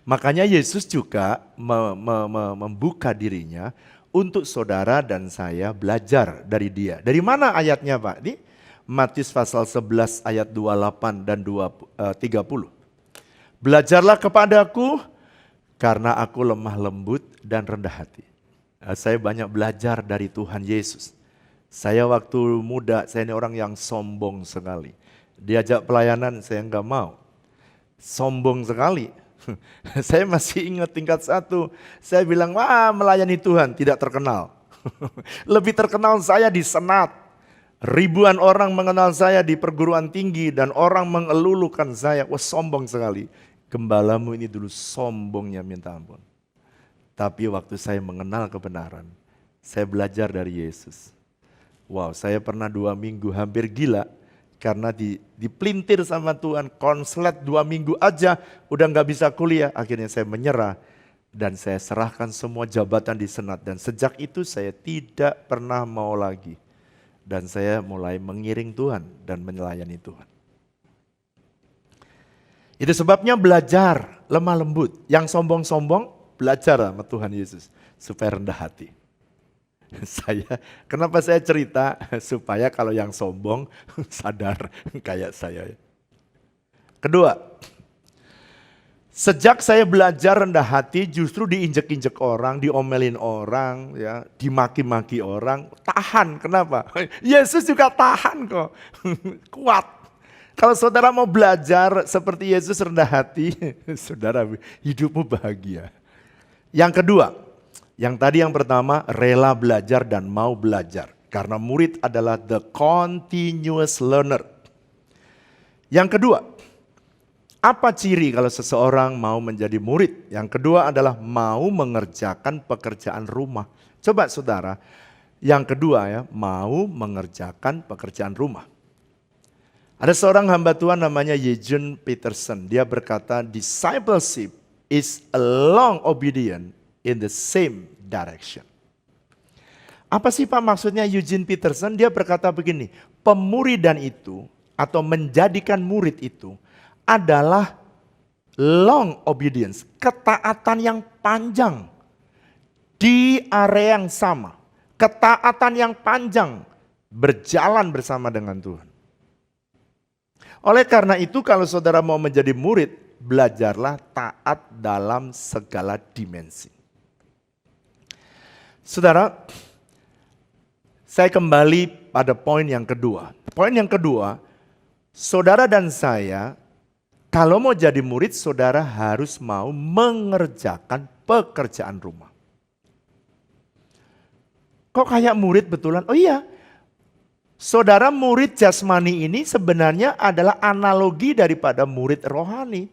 Makanya Yesus juga membuka dirinya untuk saudara dan saya belajar dari dia. Dari mana ayatnya Pak? Ini Matius pasal 11 ayat 28 dan 30. Belajarlah kepadaku karena aku lemah lembut dan rendah hati. Saya banyak belajar dari Tuhan Yesus. Saya waktu muda, saya ini orang yang sombong sekali. Diajak pelayanan saya enggak mau. Sombong sekali. Saya masih ingat tingkat 1. Saya bilang, wah melayani Tuhan tidak terkenal. Lebih terkenal saya di senat. Ribuan orang mengenal saya di perguruan tinggi dan orang mengelulukan saya. Wah sombong sekali. Gembalamu ini dulu sombongnya minta ampun. Tapi waktu saya mengenal kebenaran, saya belajar dari Yesus. Wow, saya pernah 2 minggu hampir gila karena dipelintir sama Tuhan, konslet 2 minggu aja udah gak bisa kuliah. Akhirnya saya menyerah dan saya serahkan semua jabatan di senat. Dan sejak itu saya tidak pernah mau lagi. Dan saya mulai mengiring Tuhan dan melayani Tuhan. Itu sebabnya belajar lemah lembut. Yang sombong-sombong belajar sama Tuhan Yesus supaya rendah hati. Kenapa saya cerita? Supaya kalau yang sombong sadar kayak saya. Kedua, sejak saya belajar rendah hati justru diinjek-injek orang, diomelin orang, ya, dimaki-maki orang, tahan. Kenapa? Yesus juga tahan kok, kuat. Kalau saudara mau belajar seperti Yesus rendah hati, saudara hidupmu bahagia. Yang kedua, yang pertama rela belajar dan mau belajar. Karena murid adalah the continuous learner. Yang kedua, apa ciri kalau seseorang mau menjadi murid? Yang kedua adalah mau mengerjakan pekerjaan rumah. Coba saudara, yang kedua ya, mau mengerjakan pekerjaan rumah. Ada seorang hamba Tuhan namanya Eugene Peterson. Dia berkata, discipleship is a long obedience in the same direction. Apa sih Pak maksudnya Eugene Peterson? Dia berkata begini, pemuridan itu atau menjadikan murid itu adalah long obedience, ketaatan yang panjang di area yang sama. Ketaatan yang panjang berjalan bersama dengan Tuhan. Oleh karena itu kalau saudara mau menjadi murid, belajarlah taat dalam segala dimensi. Saudara, saya kembali pada poin yang kedua. Poin yang kedua, saudara dan saya, kalau mau jadi murid, saudara harus mau mengerjakan pekerjaan rumah. Kok kayak murid betulan? Oh iya, saudara murid jasmani ini sebenarnya adalah analogi daripada murid rohani.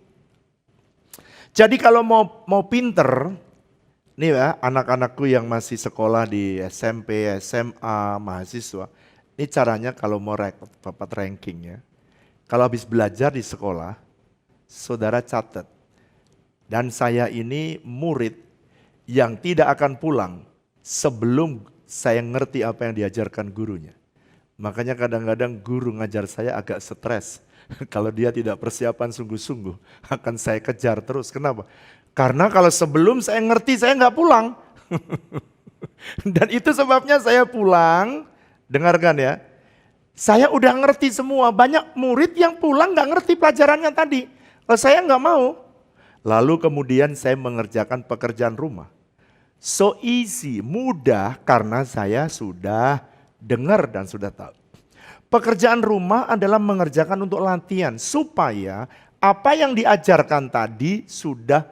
Jadi kalau mau pinter, nih ya anak-anakku yang masih sekolah di SMP, SMA, mahasiswa, ini caranya kalau mau dapat ranking ya. Kalau habis belajar di sekolah, saudara catat. Dan saya ini murid yang tidak akan pulang sebelum saya ngerti apa yang diajarkan gurunya. Makanya kadang-kadang guru ngajar saya agak stres. Kalau dia tidak persiapan sungguh-sungguh, akan saya kejar terus. Kenapa? Karena kalau sebelum saya ngerti, saya nggak pulang. Dan itu sebabnya saya pulang, dengarkan ya. Saya udah ngerti semua, banyak murid yang pulang nggak ngerti pelajarannya tadi. Saya nggak mau. Lalu kemudian saya mengerjakan pekerjaan rumah. So easy, mudah karena saya sudah dengar dan sudah tahu. Pekerjaan rumah adalah mengerjakan untuk latihan supaya apa yang diajarkan tadi sudah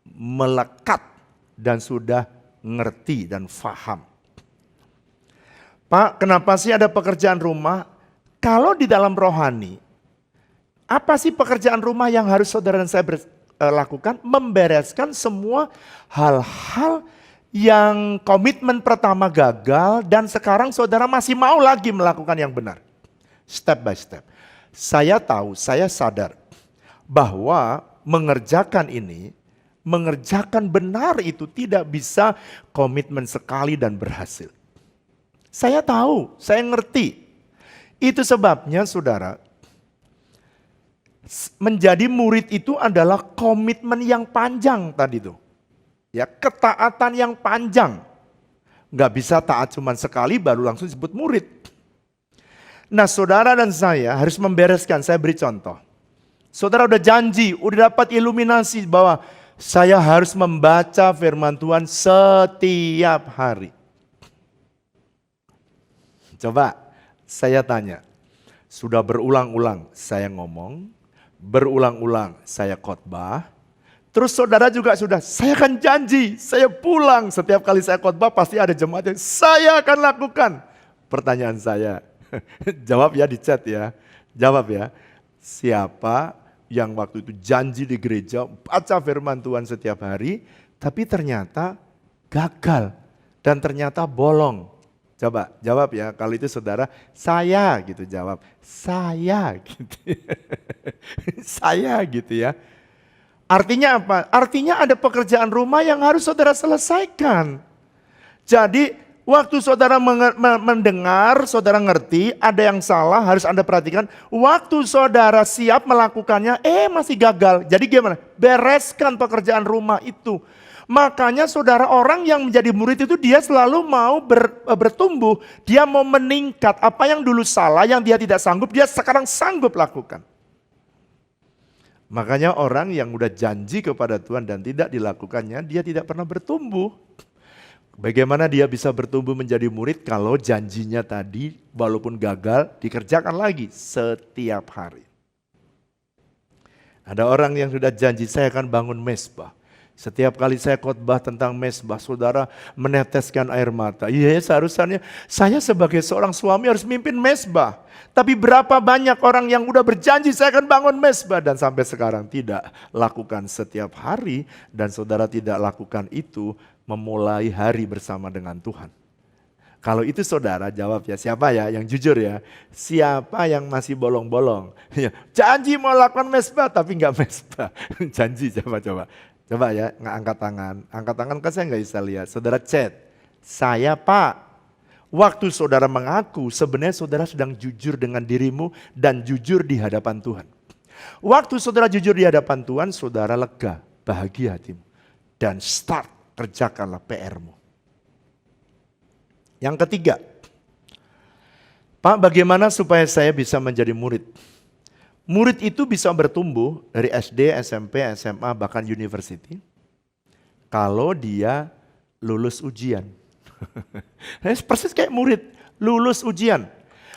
melekat dan sudah ngerti dan faham. Pak, kenapa sih ada pekerjaan rumah? Kalau di dalam rohani, Apa sih pekerjaan rumah yang harus saudara dan saya lakukan? Membereskan semua hal-hal yang komitmen pertama gagal dan sekarang saudara masih mau lagi melakukan yang benar. Step by step. Saya tahu, saya sadar bahwa mengerjakan ini, mengerjakan benar itu tidak bisa komitmen sekali dan berhasil. Saya tahu, saya ngerti. Itu sebabnya saudara, menjadi murid itu adalah komitmen yang panjang tadi tuh. Ya, ketaatan yang panjang. Nggak bisa taat cuma sekali baru langsung disebut murid. Nah saudara dan saya harus membereskan, saya beri contoh. Saudara udah janji, udah dapat iluminasi bahwa saya harus membaca firman Tuhan setiap hari. Coba saya tanya, sudah berulang-ulang saya ngomong, berulang-ulang saya khotbah, terus saudara juga sudah, saya akan janji, saya pulang setiap kali saya khotbah pasti ada jemaat yang saya akan lakukan. Pertanyaan saya, jawab ya di chat ya, jawab ya. Siapa yang waktu itu janji di gereja, baca firman Tuhan setiap hari, tapi ternyata gagal dan ternyata bolong. Coba jawab ya, kalau itu saudara, saya gitu jawab, saya gitu. Saya gitu ya. Artinya apa? Artinya ada pekerjaan rumah yang harus saudara selesaikan. Jadi waktu saudara mendengar, saudara ngerti, ada yang salah harus Anda perhatikan. Waktu saudara siap melakukannya, masih gagal. Jadi gimana? Bereskan pekerjaan rumah itu. Makanya saudara, orang yang menjadi murid itu dia selalu mau bertumbuh. Dia mau meningkat. Apa yang dulu salah, yang dia tidak sanggup, dia sekarang sanggup lakukan. Makanya orang yang udah janji kepada Tuhan dan tidak dilakukannya, dia tidak pernah bertumbuh. Bagaimana dia bisa bertumbuh menjadi murid kalau janjinya tadi walaupun gagal dikerjakan lagi setiap hari. Ada orang yang sudah janji, saya akan bangun mezbah. Setiap kali saya khotbah tentang mezbah, saudara meneteskan air mata. Iya, seharusnya saya sebagai seorang suami harus mimpin mezbah. Tapi berapa banyak orang yang udah berjanji saya akan bangun mezbah dan sampai sekarang tidak lakukan setiap hari. Dan saudara tidak lakukan itu memulai hari bersama dengan Tuhan. Kalau itu saudara jawab ya, siapa ya yang jujur ya? Siapa yang masih bolong-bolong? Janji mau lakukan mezbah tapi nggak mezbah. Janji coba. Coba ya, nggak angkat tangan. Angkat tangan kan saya nggak bisa lihat. Saudara chat, saya Pak. Waktu saudara mengaku, sebenarnya saudara sedang jujur dengan dirimu dan jujur di hadapan Tuhan. Waktu saudara jujur di hadapan Tuhan, saudara lega, bahagia hatimu. Dan start, kerjakanlah PR-mu. Yang ketiga, Pak, bagaimana supaya saya bisa menjadi murid? Murid itu bisa bertumbuh dari SD, SMP, SMA, bahkan university. Kalau dia lulus ujian. Persis kayak murid, lulus ujian.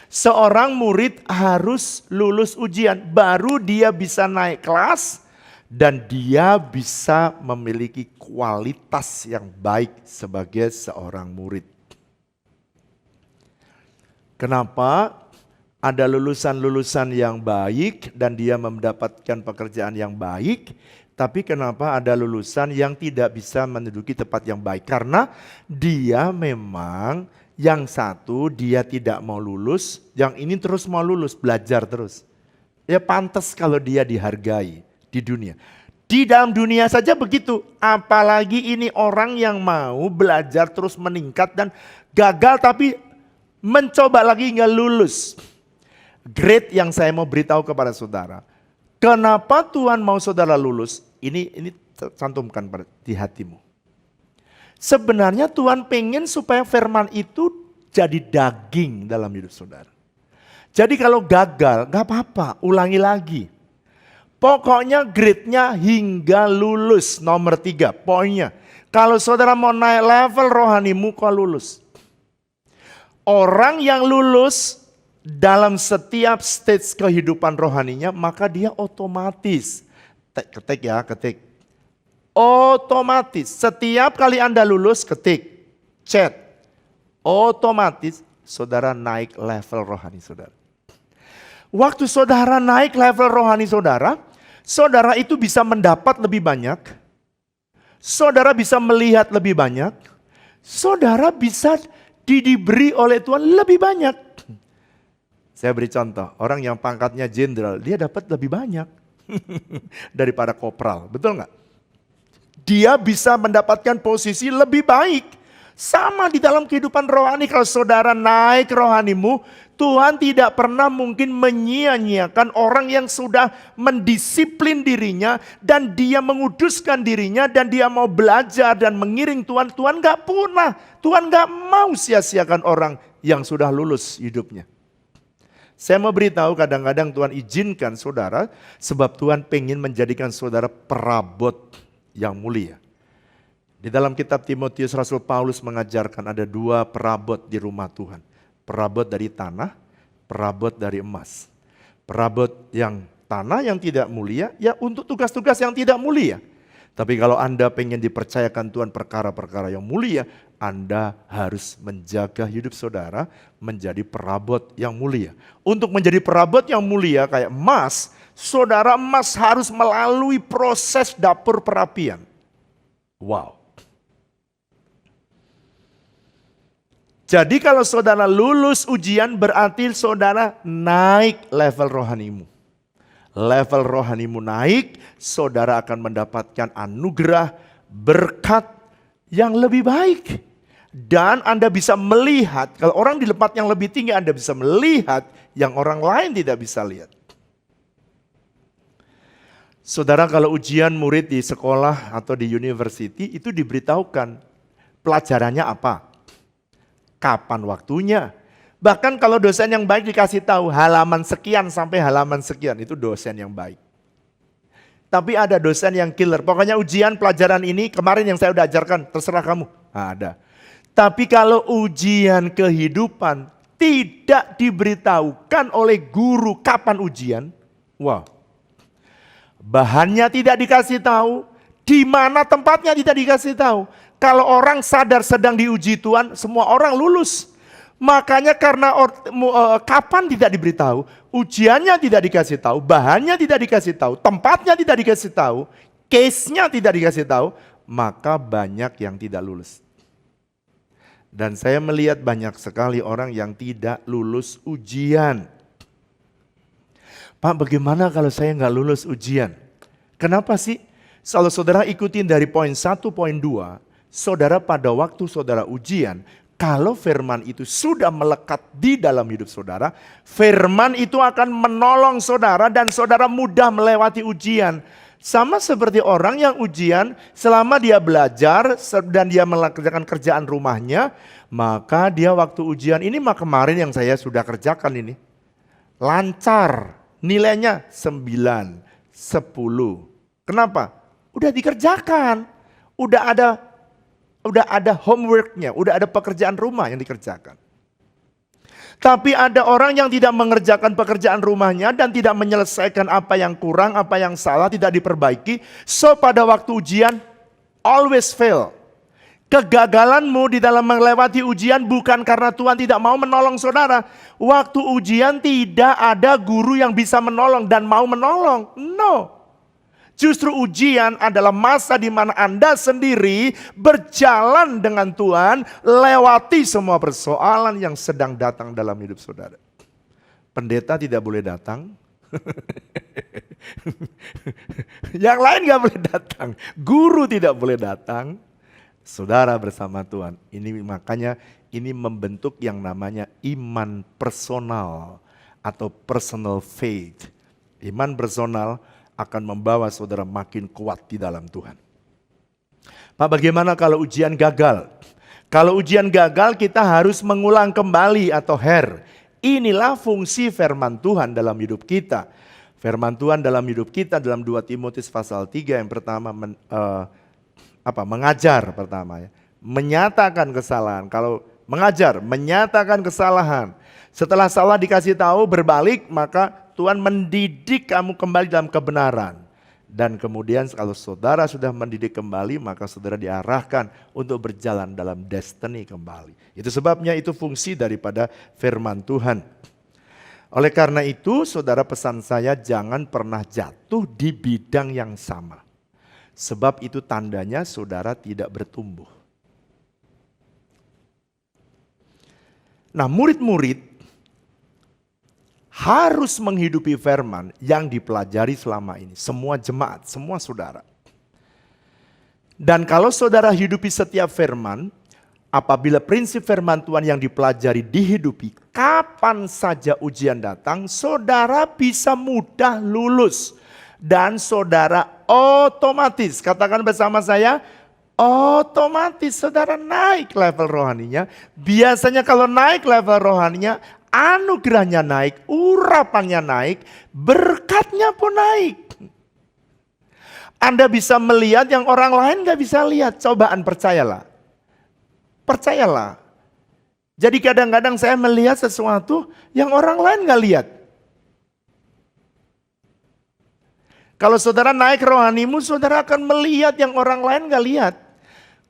Seorang murid harus lulus ujian, baru dia bisa naik kelas dan dia bisa memiliki kualitas yang baik sebagai seorang murid. Kenapa? Ada lulusan-lulusan yang baik dan dia mendapatkan pekerjaan yang baik, tapi kenapa ada lulusan yang tidak bisa menduduki tempat yang baik? Karena dia memang yang satu dia tidak mau lulus, yang ini terus mau lulus, belajar terus. Ya pantas kalau dia dihargai di dunia. Di dalam dunia saja begitu, apalagi ini orang yang mau belajar terus meningkat dan gagal tapi mencoba lagi nggak lulus. Grade yang saya mau beritahu kepada saudara. Kenapa Tuhan mau saudara lulus? Ini cantumkan di hatimu. Sebenarnya Tuhan pengen supaya firman itu jadi daging dalam hidup saudara. Jadi kalau gagal, gak apa-apa, ulangi lagi. Pokoknya grade-nya hingga lulus, nomor 3, poinnya. Kalau saudara mau naik level rohanimu, kau lulus. Orang yang lulus dalam setiap stage kehidupan rohaninya, maka dia otomatis, ketik. Otomatis, setiap kali Anda lulus, ketik, chat. Otomatis, saudara naik level rohani saudara. Waktu saudara naik level rohani saudara, saudara itu bisa mendapat lebih banyak, saudara bisa melihat lebih banyak, saudara bisa diberi oleh Tuhan lebih banyak. Saya beri contoh, orang yang pangkatnya jenderal, dia dapat lebih banyak daripada kopral, betul nggak? Dia bisa mendapatkan posisi lebih baik. Sama di dalam kehidupan rohani, kalau saudara naik rohanimu, Tuhan tidak pernah mungkin menyia-nyiakan orang yang sudah mendisiplin dirinya dan dia menguduskan dirinya dan dia mau belajar dan mengiring Tuhan. Tuhan gak punah, Tuhan gak mau sia-siakan orang yang sudah lulus hidupnya. Saya mau beritahu, kadang-kadang Tuhan izinkan saudara sebab Tuhan pengen menjadikan saudara perabot yang mulia. Di dalam kitab Timotius, Rasul Paulus mengajarkan ada 2 perabot di rumah Tuhan. Perabot dari tanah, perabot dari emas. Perabot yang tanah yang tidak mulia, ya untuk tugas-tugas yang tidak mulia. Tapi kalau Anda pengen dipercayakan Tuhan perkara-perkara yang mulia, Anda harus menjaga hidup saudara menjadi perabot yang mulia. Untuk menjadi perabot yang mulia kayak emas, saudara emas harus melalui proses dapur perapian. Wow. Jadi kalau saudara lulus ujian berarti saudara naik level rohanimu. Level rohanimu naik, saudara akan mendapatkan anugerah, berkat yang lebih baik. Dan Anda bisa melihat, kalau orang di tempat yang lebih tinggi Anda bisa melihat yang orang lain tidak bisa lihat. Saudara, kalau ujian murid di sekolah atau di university itu diberitahukan pelajarannya apa? Kapan waktunya? Bahkan kalau dosen yang baik dikasih tahu halaman sekian sampai halaman sekian, itu dosen yang baik. Tapi ada dosen yang killer, pokoknya ujian pelajaran ini kemarin yang saya udah ajarkan, terserah kamu. Nah, ada. Tapi kalau ujian kehidupan tidak diberitahukan oleh guru kapan ujian, wah. Bahannya tidak dikasih tahu, di mana tempatnya tidak dikasih tahu. Kalau orang sadar sedang diuji Tuhan, semua orang lulus. Makanya karena kapan tidak diberitahu, ujiannya tidak dikasih tahu, bahannya tidak dikasih tahu, tempatnya tidak dikasih tahu, case-nya tidak dikasih tahu, maka banyak yang tidak lulus. Dan saya melihat banyak sekali orang yang tidak lulus ujian. Pak, bagaimana kalau saya nggak lulus ujian? Kenapa sih? Kalau saudara ikutin dari poin 1, poin 2, saudara pada waktu saudara ujian, kalau firman itu sudah melekat di dalam hidup saudara, firman itu akan menolong saudara dan saudara mudah melewati ujian. Sama seperti orang yang ujian, selama dia belajar dan dia melakukan kerjaan rumahnya, maka dia waktu ujian ini kemarin yang saya sudah kerjakan ini, lancar, nilainya 9, 10. Kenapa? Udah dikerjakan, udah ada homeworknya, udah ada pekerjaan rumah yang dikerjakan. Tapi ada orang yang tidak mengerjakan pekerjaan rumahnya dan tidak menyelesaikan apa yang kurang, apa yang salah, tidak diperbaiki. So pada waktu ujian, always fail. Kegagalanmu di dalam melewati ujian bukan karena Tuhan tidak mau menolong saudara. Waktu ujian tidak ada guru yang bisa menolong dan mau menolong. No. Justru ujian adalah masa di mana Anda sendiri berjalan dengan Tuhan, lewati semua persoalan yang sedang datang dalam hidup saudara. Pendeta tidak boleh datang. Yang lain gak boleh datang. Guru tidak boleh datang. Saudara bersama Tuhan. Ini makanya ini membentuk yang namanya iman personal atau personal faith. Iman personal akan membawa saudara makin kuat di dalam Tuhan. Pak, bagaimana kalau ujian gagal? Kalau ujian gagal kita harus mengulang kembali atau Inilah fungsi firman Tuhan dalam hidup kita. Firman Tuhan dalam hidup kita dalam 2 Timotius pasal 3 yang pertama mengajar pertama ya. Menyatakan kesalahan. Kalau mengajar, menyatakan kesalahan. Setelah salah dikasih tahu berbalik, maka Tuhan mendidik kamu kembali dalam kebenaran. Dan kemudian kalau saudara sudah mendidik kembali, maka saudara diarahkan untuk berjalan dalam destiny kembali. Itu sebabnya itu fungsi daripada firman Tuhan. Oleh karena itu, saudara, pesan saya jangan pernah jatuh di bidang yang sama. Sebab itu tandanya saudara tidak bertumbuh. Nah, murid-murid harus menghidupi firman yang dipelajari selama ini. Semua jemaat, semua saudara. Dan kalau saudara hidupi setiap firman, apabila prinsip firman Tuhan yang dipelajari dihidupi, kapan saja ujian datang, saudara bisa mudah lulus. Dan saudara otomatis, katakan bersama saya, otomatis saudara naik level rohaninya. Biasanya kalau naik level rohaninya, anugerahnya naik, urapannya naik, berkatnya pun naik. Anda bisa melihat yang orang lain gak bisa lihat, cobaan, percayalah. Percayalah. Jadi kadang-kadang saya melihat sesuatu yang orang lain gak lihat. Kalau saudara naik rohanimu, saudara akan melihat yang orang lain gak lihat.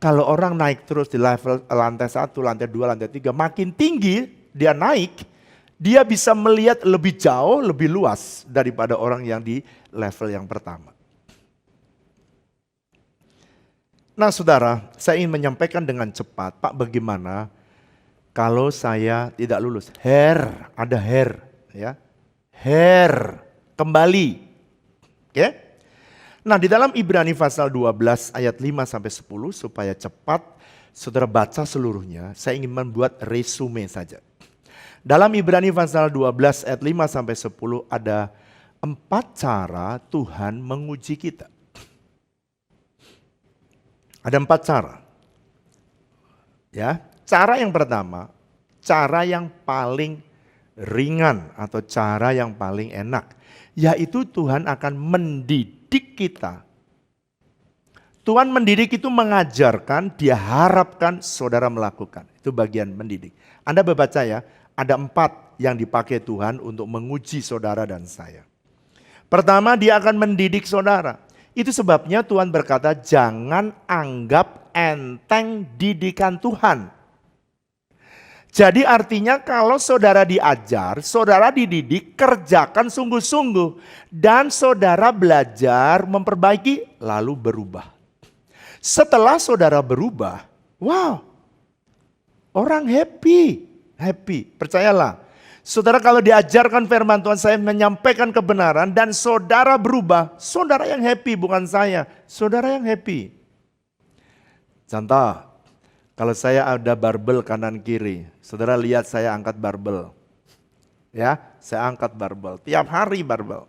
Kalau orang naik terus di level lantai 1, lantai 2, lantai 3, makin tinggi dia naik, dia bisa melihat lebih jauh, lebih luas daripada orang yang di level yang pertama. Nah saudara, saya ingin menyampaikan dengan cepat, Pak, bagaimana kalau saya tidak lulus? Ada ya. Kembali. Oke? Nah, di dalam Ibrani pasal 12 ayat 5 sampai 10 supaya cepat saudara baca seluruhnya, saya ingin membuat resume saja. Dalam Ibrani pasal 12 ayat 5 sampai 10 ada 4 cara Tuhan menguji kita. Ada 4 cara. Ya, cara yang pertama, cara yang paling ringan atau cara yang paling enak, yaitu Tuhan akan mendidik kita. Tuhan mendidik itu mengajarkan, dia harapkan saudara melakukan. Itu bagian mendidik. Anda baca ya, ada 4 yang dipakai Tuhan untuk menguji saudara dan saya. Pertama, dia akan mendidik saudara. Itu sebabnya Tuhan berkata, jangan anggap enteng didikan Tuhan. Jadi artinya kalau saudara diajar, saudara dididik, kerjakan sungguh-sungguh. Dan saudara belajar memperbaiki, lalu berubah. Setelah saudara berubah, wow, orang happy. Percayalah. Saudara kalau diajarkan firman Tuhan, saya menyampaikan kebenaran dan saudara berubah, saudara yang happy bukan saya, saudara yang happy. Contoh, kalau saya ada barbel kanan kiri, saudara lihat saya angkat barbel. Ya, saya angkat barbel, tiap hari barbel.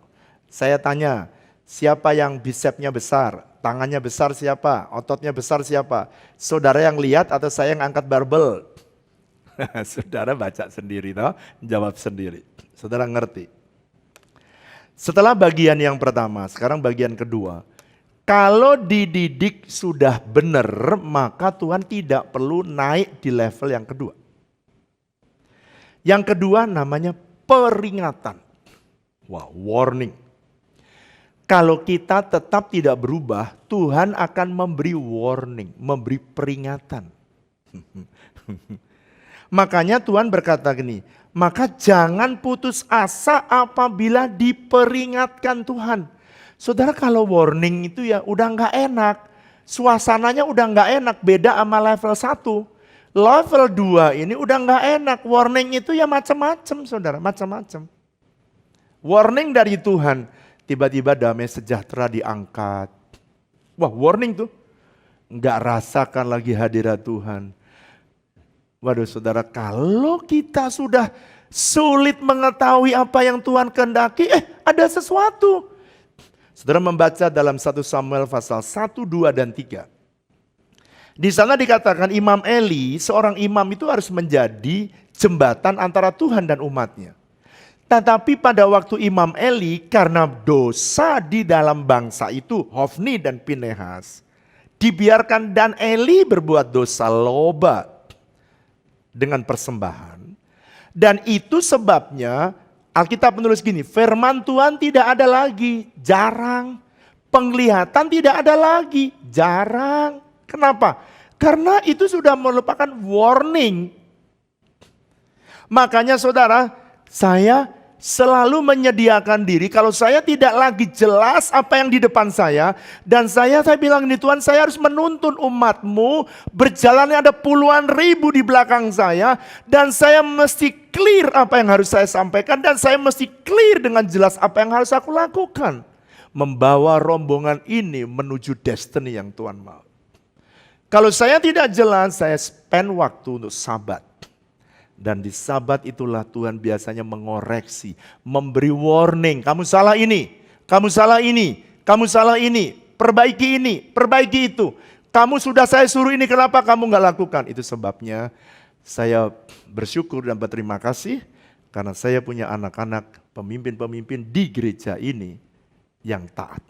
Saya tanya, siapa yang bicepnya besar, tangannya besar siapa, ototnya besar siapa? Saudara yang lihat atau saya yang angkat barbel? Saudara baca sendiri, toh? Jawab sendiri. Saudara ngerti. Setelah bagian yang pertama, sekarang bagian kedua. Kalau dididik sudah benar, maka Tuhan tidak perlu naik di level yang kedua. Yang kedua namanya peringatan. Wah, warning. Kalau kita tetap tidak berubah, Tuhan akan memberi warning, memberi peringatan. Makanya Tuhan berkata gini, maka jangan putus asa apabila diperingatkan Tuhan. Saudara kalau warning itu ya udah gak enak, suasananya udah gak enak, beda sama level 1. Level 2 ini udah gak enak, warning itu ya macam-macam saudara, macam-macam. Warning dari Tuhan, tiba-tiba damai sejahtera diangkat. Wah warning tuh, gak rasakan lagi hadirat Tuhan. Waduh saudara, kalau kita sudah sulit mengetahui apa yang Tuhan kehendaki, ada sesuatu. Saudara membaca dalam 1 Samuel pasal 1, 2, dan 3. Di sana dikatakan Imam Eli, seorang imam itu harus menjadi jembatan antara Tuhan dan umatnya. Tetapi pada waktu Imam Eli karena dosa di dalam bangsa itu, Hofni dan Pinehas, dibiarkan dan Eli berbuat dosa loba dengan persembahan. Dan itu sebabnya Alkitab menulis gini, firman Tuhan tidak ada lagi, jarang. Penglihatan tidak ada lagi, jarang. Kenapa? Karena itu sudah merupakan warning. Makanya saudara, saya selalu menyediakan diri kalau saya tidak lagi jelas apa yang di depan saya. Dan saya bilang ini, Tuhan, saya harus menuntun umat-Mu, berjalannya ada puluhan ribu di belakang saya, dan saya mesti clear apa yang harus saya sampaikan, dan saya mesti clear dengan jelas apa yang harus aku lakukan. Membawa rombongan ini menuju destiny yang Tuhan mau. Kalau saya tidak jelas, saya spend waktu untuk sabat. Dan di sabat itulah Tuhan biasanya mengoreksi, memberi warning, kamu salah ini, kamu salah ini, kamu salah ini, perbaiki itu. Kamu sudah saya suruh ini, kenapa kamu nggak lakukan? Itu sebabnya saya bersyukur dan berterima kasih karena saya punya anak-anak pemimpin-pemimpin di gereja ini yang taat.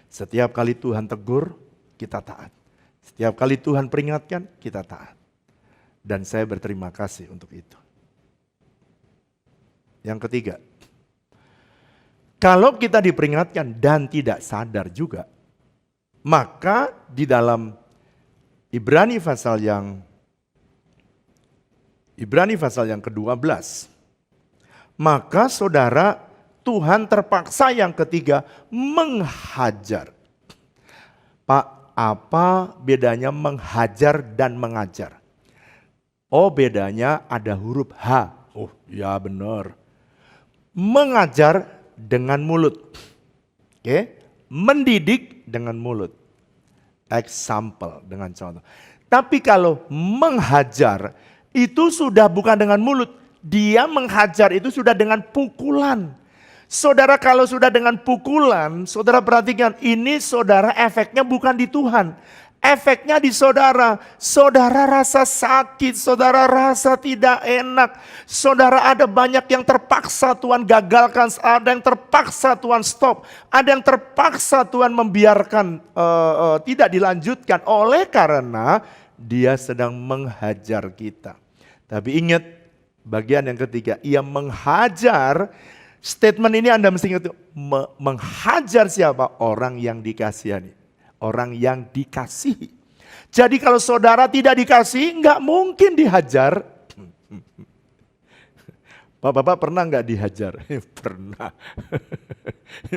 Setiap kali Tuhan tegur, kita taat. Setiap kali Tuhan peringatkan, kita taat. Dan saya berterima kasih untuk itu. Yang ketiga, kalau kita diperingatkan dan tidak sadar juga, maka di dalam Ibrani pasal yang ke-12, maka saudara, Tuhan terpaksa yang ketiga menghajar. Pak, apa bedanya menghajar dan mengajar? Oh, bedanya ada huruf H. Oh ya benar. Mengajar dengan mulut. Oke? Mendidik dengan mulut. Example dengan contoh. Tapi kalau menghajar itu sudah bukan dengan mulut. Dia menghajar itu sudah dengan pukulan. Saudara, kalau sudah dengan pukulan, saudara perhatikan, ini saudara efeknya bukan di Tuhan. Efeknya di saudara. Saudara rasa sakit, saudara rasa tidak enak. Saudara ada banyak yang terpaksa Tuhan gagalkan, ada yang terpaksa Tuhan stop. Ada yang terpaksa Tuhan membiarkan tidak dilanjutkan oleh karena dia sedang menghajar kita. Tapi ingat bagian yang ketiga, ia menghajar. Statement ini Anda mesti ingat, menghajar siapa? Orang yang dikasihani. Orang yang dikasihi. Jadi kalau saudara tidak dikasihi, nggak mungkin dihajar. Bapak pernah nggak dihajar? Pernah.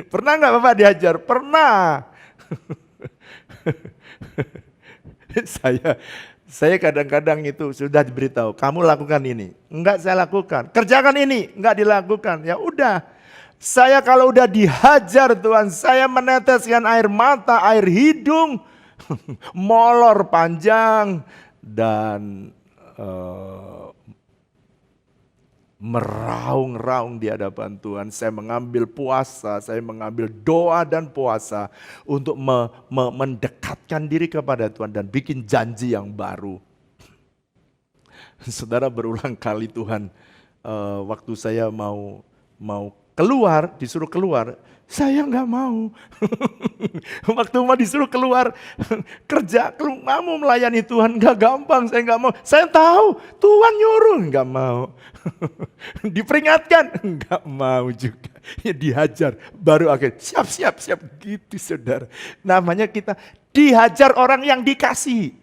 Pernah nggak Bapak dihajar? Pernah. Saya kadang-kadang itu sudah diberitahu, kamu lakukan ini. Enggak saya lakukan. Kerjakan ini, enggak dilakukan. Ya udah. Saya kalau udah dihajar Tuhan, saya meneteskan air mata, air hidung, molor panjang, dan meraung-raung di hadapan Tuhan. Saya mengambil puasa, saya mengambil doa dan puasa untuk mendekatkan diri kepada Tuhan dan bikin janji yang baru. Saudara, berulang kali Tuhan, waktu saya mau keluar, disuruh keluar, saya nggak mau. Waktu mau disuruh keluar kerja, mau melayani Tuhan nggak gampang, saya nggak mau. Saya tahu Tuhan nyuruh, nggak mau. Diperingatkan, nggak mau juga. Ya dihajar, baru akhirnya siap gitu saudara. Namanya kita dihajar orang yang dikasihi.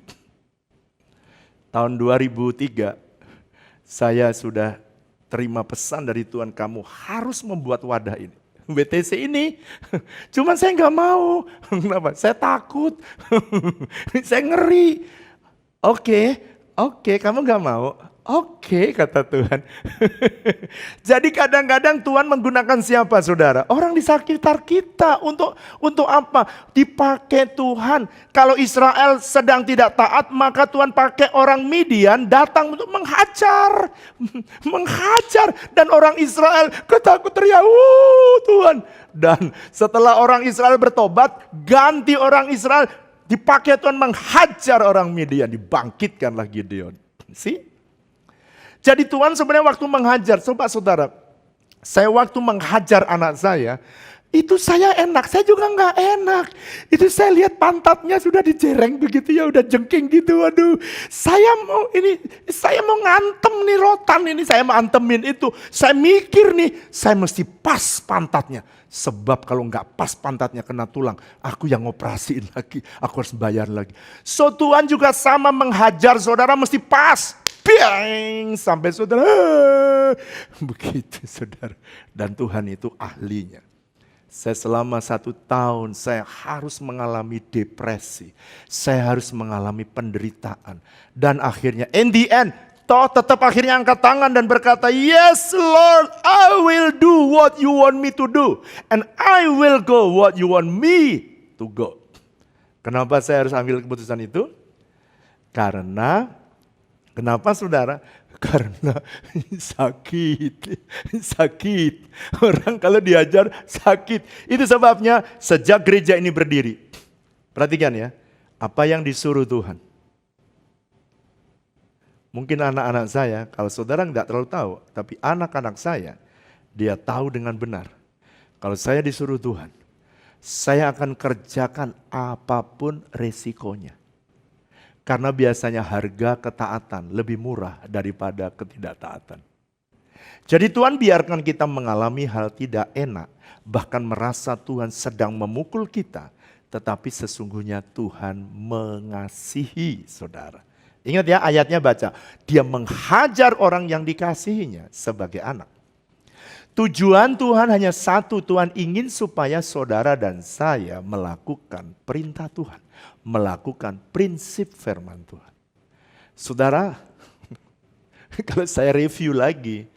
Tahun 2003 saya sudah terima pesan dari Tuhan, kamu harus membuat wadah ini. WTC ini, cuman saya nggak mau. Kenapa? Saya takut. Saya ngeri. Oke, kamu nggak mau? Oke, kata Tuhan. Jadi kadang-kadang Tuhan menggunakan siapa saudara? Orang di sekitar kita. Untuk apa? Dipakai Tuhan. Kalau Israel sedang tidak taat, maka Tuhan pakai orang Midian datang untuk menghajar. Menghajar. Dan orang Israel ketakut teriak, Tuhan. Dan setelah orang Israel bertobat, ganti orang Israel, dipakai Tuhan menghajar orang Midian. Dibangkitkanlah Gideon. See? Jadi Tuhan sebenarnya waktu menghajar, coba saudara, saya waktu menghajar anak saya, Itu saya enak, saya juga nggak enak. Itu saya lihat pantatnya sudah dijereng begitu ya, udah jengking gitu. Waduh, saya mau ngantem nih rotan ini, saya mau antemin itu. Saya mikir nih, saya mesti pas pantatnya. Sebab kalau nggak pas pantatnya kena tulang, aku yang operasiin lagi, aku harus bayar lagi. So Tuhan juga sama menghajar saudara mesti pas. Biang, sampai saudara, begitu saudara. Dan Tuhan itu ahlinya. Saya selama 1 tahun saya harus mengalami depresi. Saya harus mengalami penderitaan. Dan akhirnya in the end, toh tetap akhirnya angkat tangan dan berkata, "Yes Lord, I will do what you want me to do. And I will go what you want me to go." Kenapa saya harus ambil keputusan itu? Kenapa saudara? Karena sakit. Orang kalau diajar sakit. Itu sebabnya sejak gereja ini berdiri. Perhatikan ya, apa yang disuruh Tuhan. Mungkin anak-anak saya, kalau saudara nggak terlalu tahu, tapi anak-anak saya, dia tahu dengan benar. Kalau saya disuruh Tuhan, saya akan kerjakan apapun resikonya. Karena biasanya harga ketaatan lebih murah daripada ketidaktaatan. Jadi Tuhan biarkan kita mengalami hal tidak enak, bahkan merasa Tuhan sedang memukul kita, tetapi sesungguhnya Tuhan mengasihi saudara. Ingat ya ayatnya baca, dia menghajar orang yang dikasihinya sebagai anak. Tujuan Tuhan hanya satu, Tuhan ingin supaya saudara dan saya melakukan perintah Tuhan. Melakukan prinsip firman Tuhan. Saudara, kalau saya review lagi,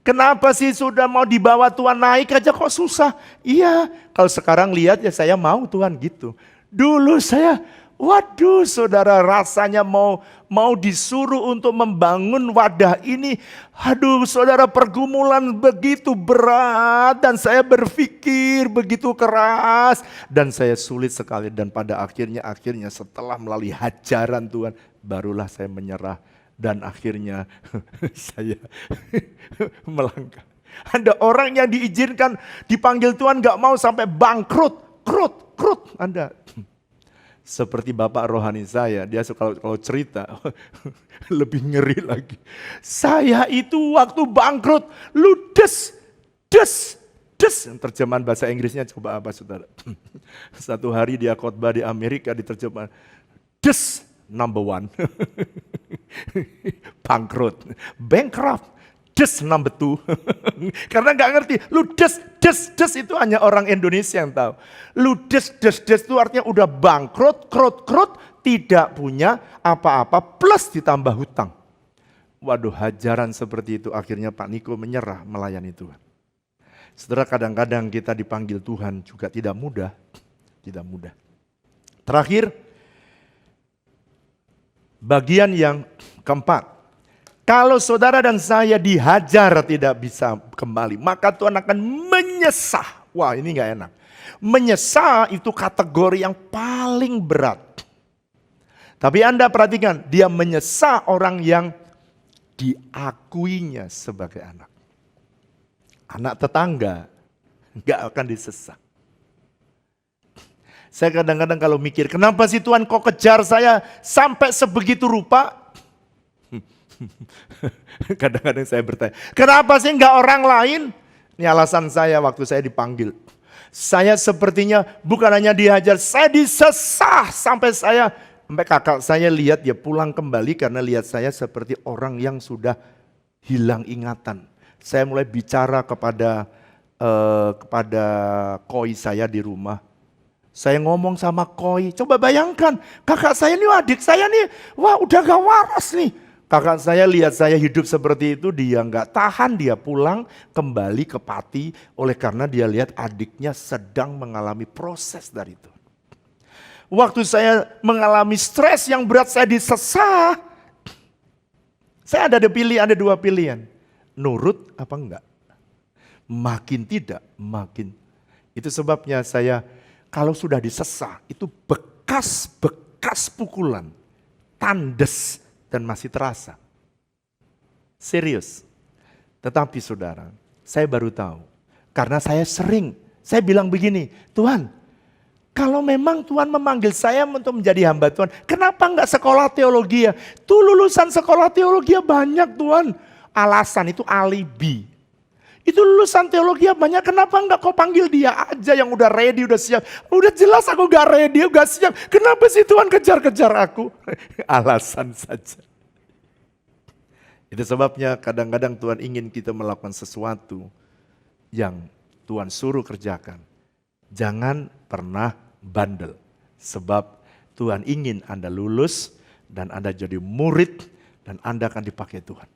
kenapa sih sudah mau dibawa Tuhan naik aja kok susah? Iya, kalau sekarang lihat ya saya mau Tuhan gitu. Dulu saya, waduh saudara rasanya mau disuruh untuk membangun wadah ini. Aduh saudara pergumulan begitu berat dan saya berpikir begitu keras. Dan saya sulit sekali dan pada akhirnya setelah melalui hajaran Tuhan barulah saya menyerah. Dan akhirnya saya melangkah. Ada orang yang diizinkan dipanggil Tuhan gak mau sampai bangkrut. Krut Anda. Seperti bapak rohani saya, dia kalau cerita lebih ngeri lagi. Saya itu waktu bangkrut, ludes. Terjemahan bahasa Inggrisnya coba apa saudara? Satu hari dia khotbah di Amerika diterjemahkan, des number 1. Bangkrut, bankrupt. Des number 2. Karena nggak ngerti, lu des itu hanya orang Indonesia yang tahu. Lu des itu artinya udah bangkrut, krut, tidak punya apa-apa plus ditambah hutang. Waduh, hajaran seperti itu akhirnya Pak Niko menyerah melayani Tuhan. Saudara, kadang-kadang kita dipanggil Tuhan juga tidak mudah. Terakhir, bagian yang keempat. Kalau saudara dan saya dihajar tidak bisa kembali, maka Tuhan akan menyesah. Wah, ini gak enak. Menyesah itu kategori yang paling berat. Tapi Anda perhatikan, dia menyesah orang yang diakuinya sebagai anak. Anak tetangga gak akan disesah. Saya kadang-kadang kalau mikir, kenapa sih Tuhan kok kejar saya sampai sebegitu rupa? Kadang-kadang saya bertanya, kenapa sih enggak orang lain? Ini alasan saya waktu saya dipanggil. Saya sepertinya bukan hanya dihajar, saya disesah sampai kakak saya lihat dia pulang kembali karena lihat saya seperti orang yang sudah hilang ingatan. Saya mulai bicara kepada koi saya di rumah. Saya ngomong sama koi, coba bayangkan kakak saya nih, adik saya nih, wah udah gak waras nih. Kakak saya lihat saya hidup seperti itu, dia nggak tahan, dia pulang kembali ke Pati oleh karena dia lihat adiknya sedang mengalami proses dari itu. Waktu saya mengalami stres yang berat, saya disesah. Saya ada dua pilihan, nurut apa enggak. Makin tidak, makin. Itu sebabnya saya kalau sudah disesah itu bekas pukulan, tandes. Dan masih terasa. Serius. Tetapi saudara, saya baru tahu. Karena saya sering Saya bilang begini, Tuhan, kalau memang Tuhan memanggil saya untuk menjadi hamba Tuhan, kenapa enggak sekolah teologi ya? Tuh lulusan sekolah teologi banyak Tuhan. Alasan itu alibi. Itu lulusan teologi banyak, kenapa enggak kau panggil dia aja yang udah ready, udah siap. Udah jelas aku gak ready, gak siap. Kenapa sih Tuhan kejar-kejar aku? Alasan saja. Itu sebabnya kadang-kadang Tuhan ingin kita melakukan sesuatu yang Tuhan suruh kerjakan. Jangan pernah bandel. Sebab Tuhan ingin Anda lulus dan Anda jadi murid dan Anda akan dipakai Tuhan.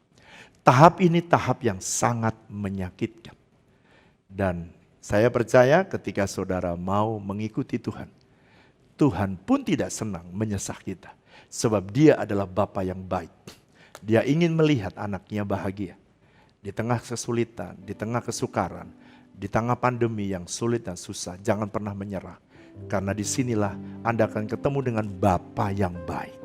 Tahap ini tahap yang sangat menyakitkan. Dan saya percaya ketika saudara mau mengikuti Tuhan, Tuhan pun tidak senang menyesah kita. Sebab Dia adalah Bapa yang baik. Dia ingin melihat anaknya bahagia. Di tengah kesulitan, di tengah kesukaran, di tengah pandemi yang sulit dan susah, jangan pernah menyerah. Karena disinilah Anda akan ketemu dengan Bapa yang baik.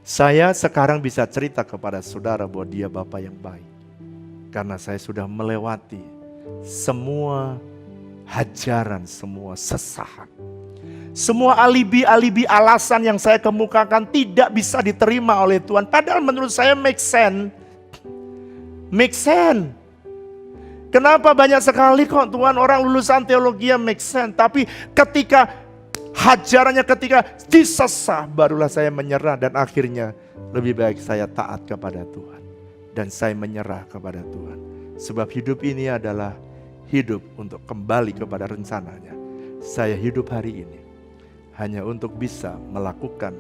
Saya sekarang bisa cerita kepada saudara bahwa Dia Bapa yang baik. Karena saya sudah melewati semua hajaran, semua sesahan. Semua alibi-alibi alasan yang saya kemukakan tidak bisa diterima oleh Tuhan. Padahal menurut saya make sense. Make sense. Kenapa banyak sekali kok Tuhan orang lulusan teologi make sense. Tapi ketika hajarannya, ketika disesah, barulah saya menyerah. Dan akhirnya lebih baik saya taat kepada Tuhan. Dan saya menyerah kepada Tuhan. Sebab hidup ini adalah hidup untuk kembali kepada rencananya. Saya hidup hari ini hanya untuk bisa melakukan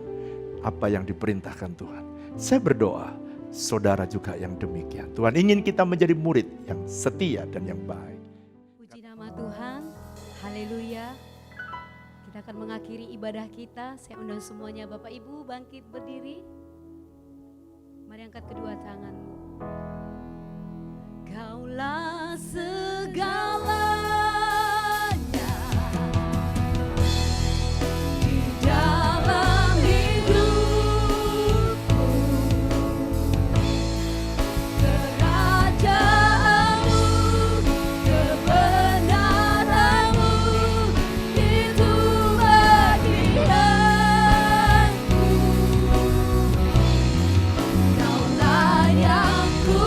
apa yang diperintahkan Tuhan. Saya berdoa, saudara juga yang demikian. Tuhan ingin kita menjadi murid yang setia dan yang baik. Puji nama Tuhan, haleluya. Kita akan mengakhiri ibadah kita. Saya undang semuanya Bapak Ibu bangkit berdiri. Mari angkat kedua tanganmu. Kaulah segalanya di dalam hidupku. Kerajaanmu, kebenaranmu, itu bagianku. Kaulah yang ku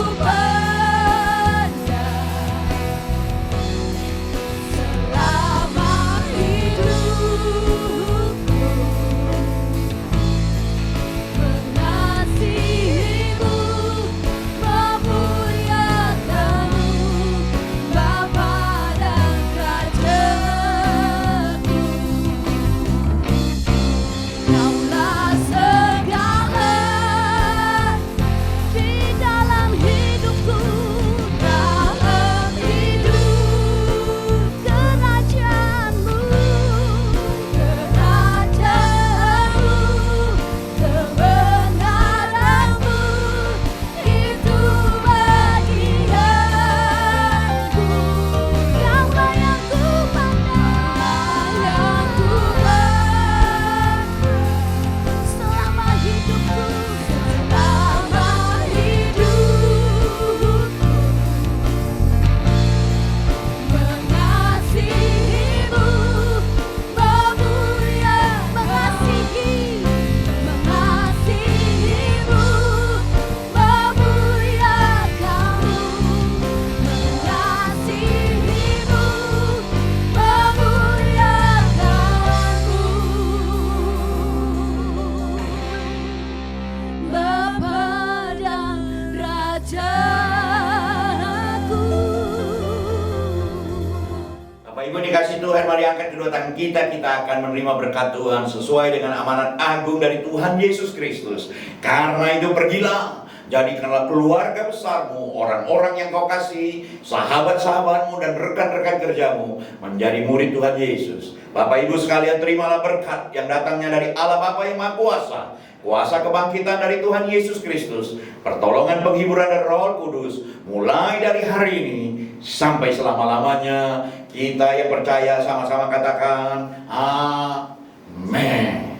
selama hidupku, mengasihimu, memuliakanmu, Bapa dan Rajaku. Kaulah segala di dalam hidupku, dalam hidup kerajaanmu, kebenaranmu, itu bagianku. Kaulah yang ku pandang, selama hidupku, mengasihimu, mengasihimu, memuliakanmu, mengasihimu, memuliakanmu, Bapa dan Rajaku. Bapak Ibu dikasih Tuhan, mari angkat kedua tangan kita. Kita akan menerima berkat Tuhan sesuai dengan amanat agung dari Tuhan Yesus Kristus. Karena itu pergilah, jadikanlah keluarga besarmu, orang-orang yang kau kasih, sahabat-sahabatmu dan rekan-rekan kerjamu menjadi murid Tuhan Yesus. Bapak Ibu sekalian, terimalah berkat yang datangnya dari Allah Bapa yang Maha Kuasa. Kuasa kebangkitan dari Tuhan Yesus Kristus, pertolongan penghiburan dari Roh Kudus, mulai dari hari ini sampai selama-lamanya. Kita yang percaya sama-sama katakan amin.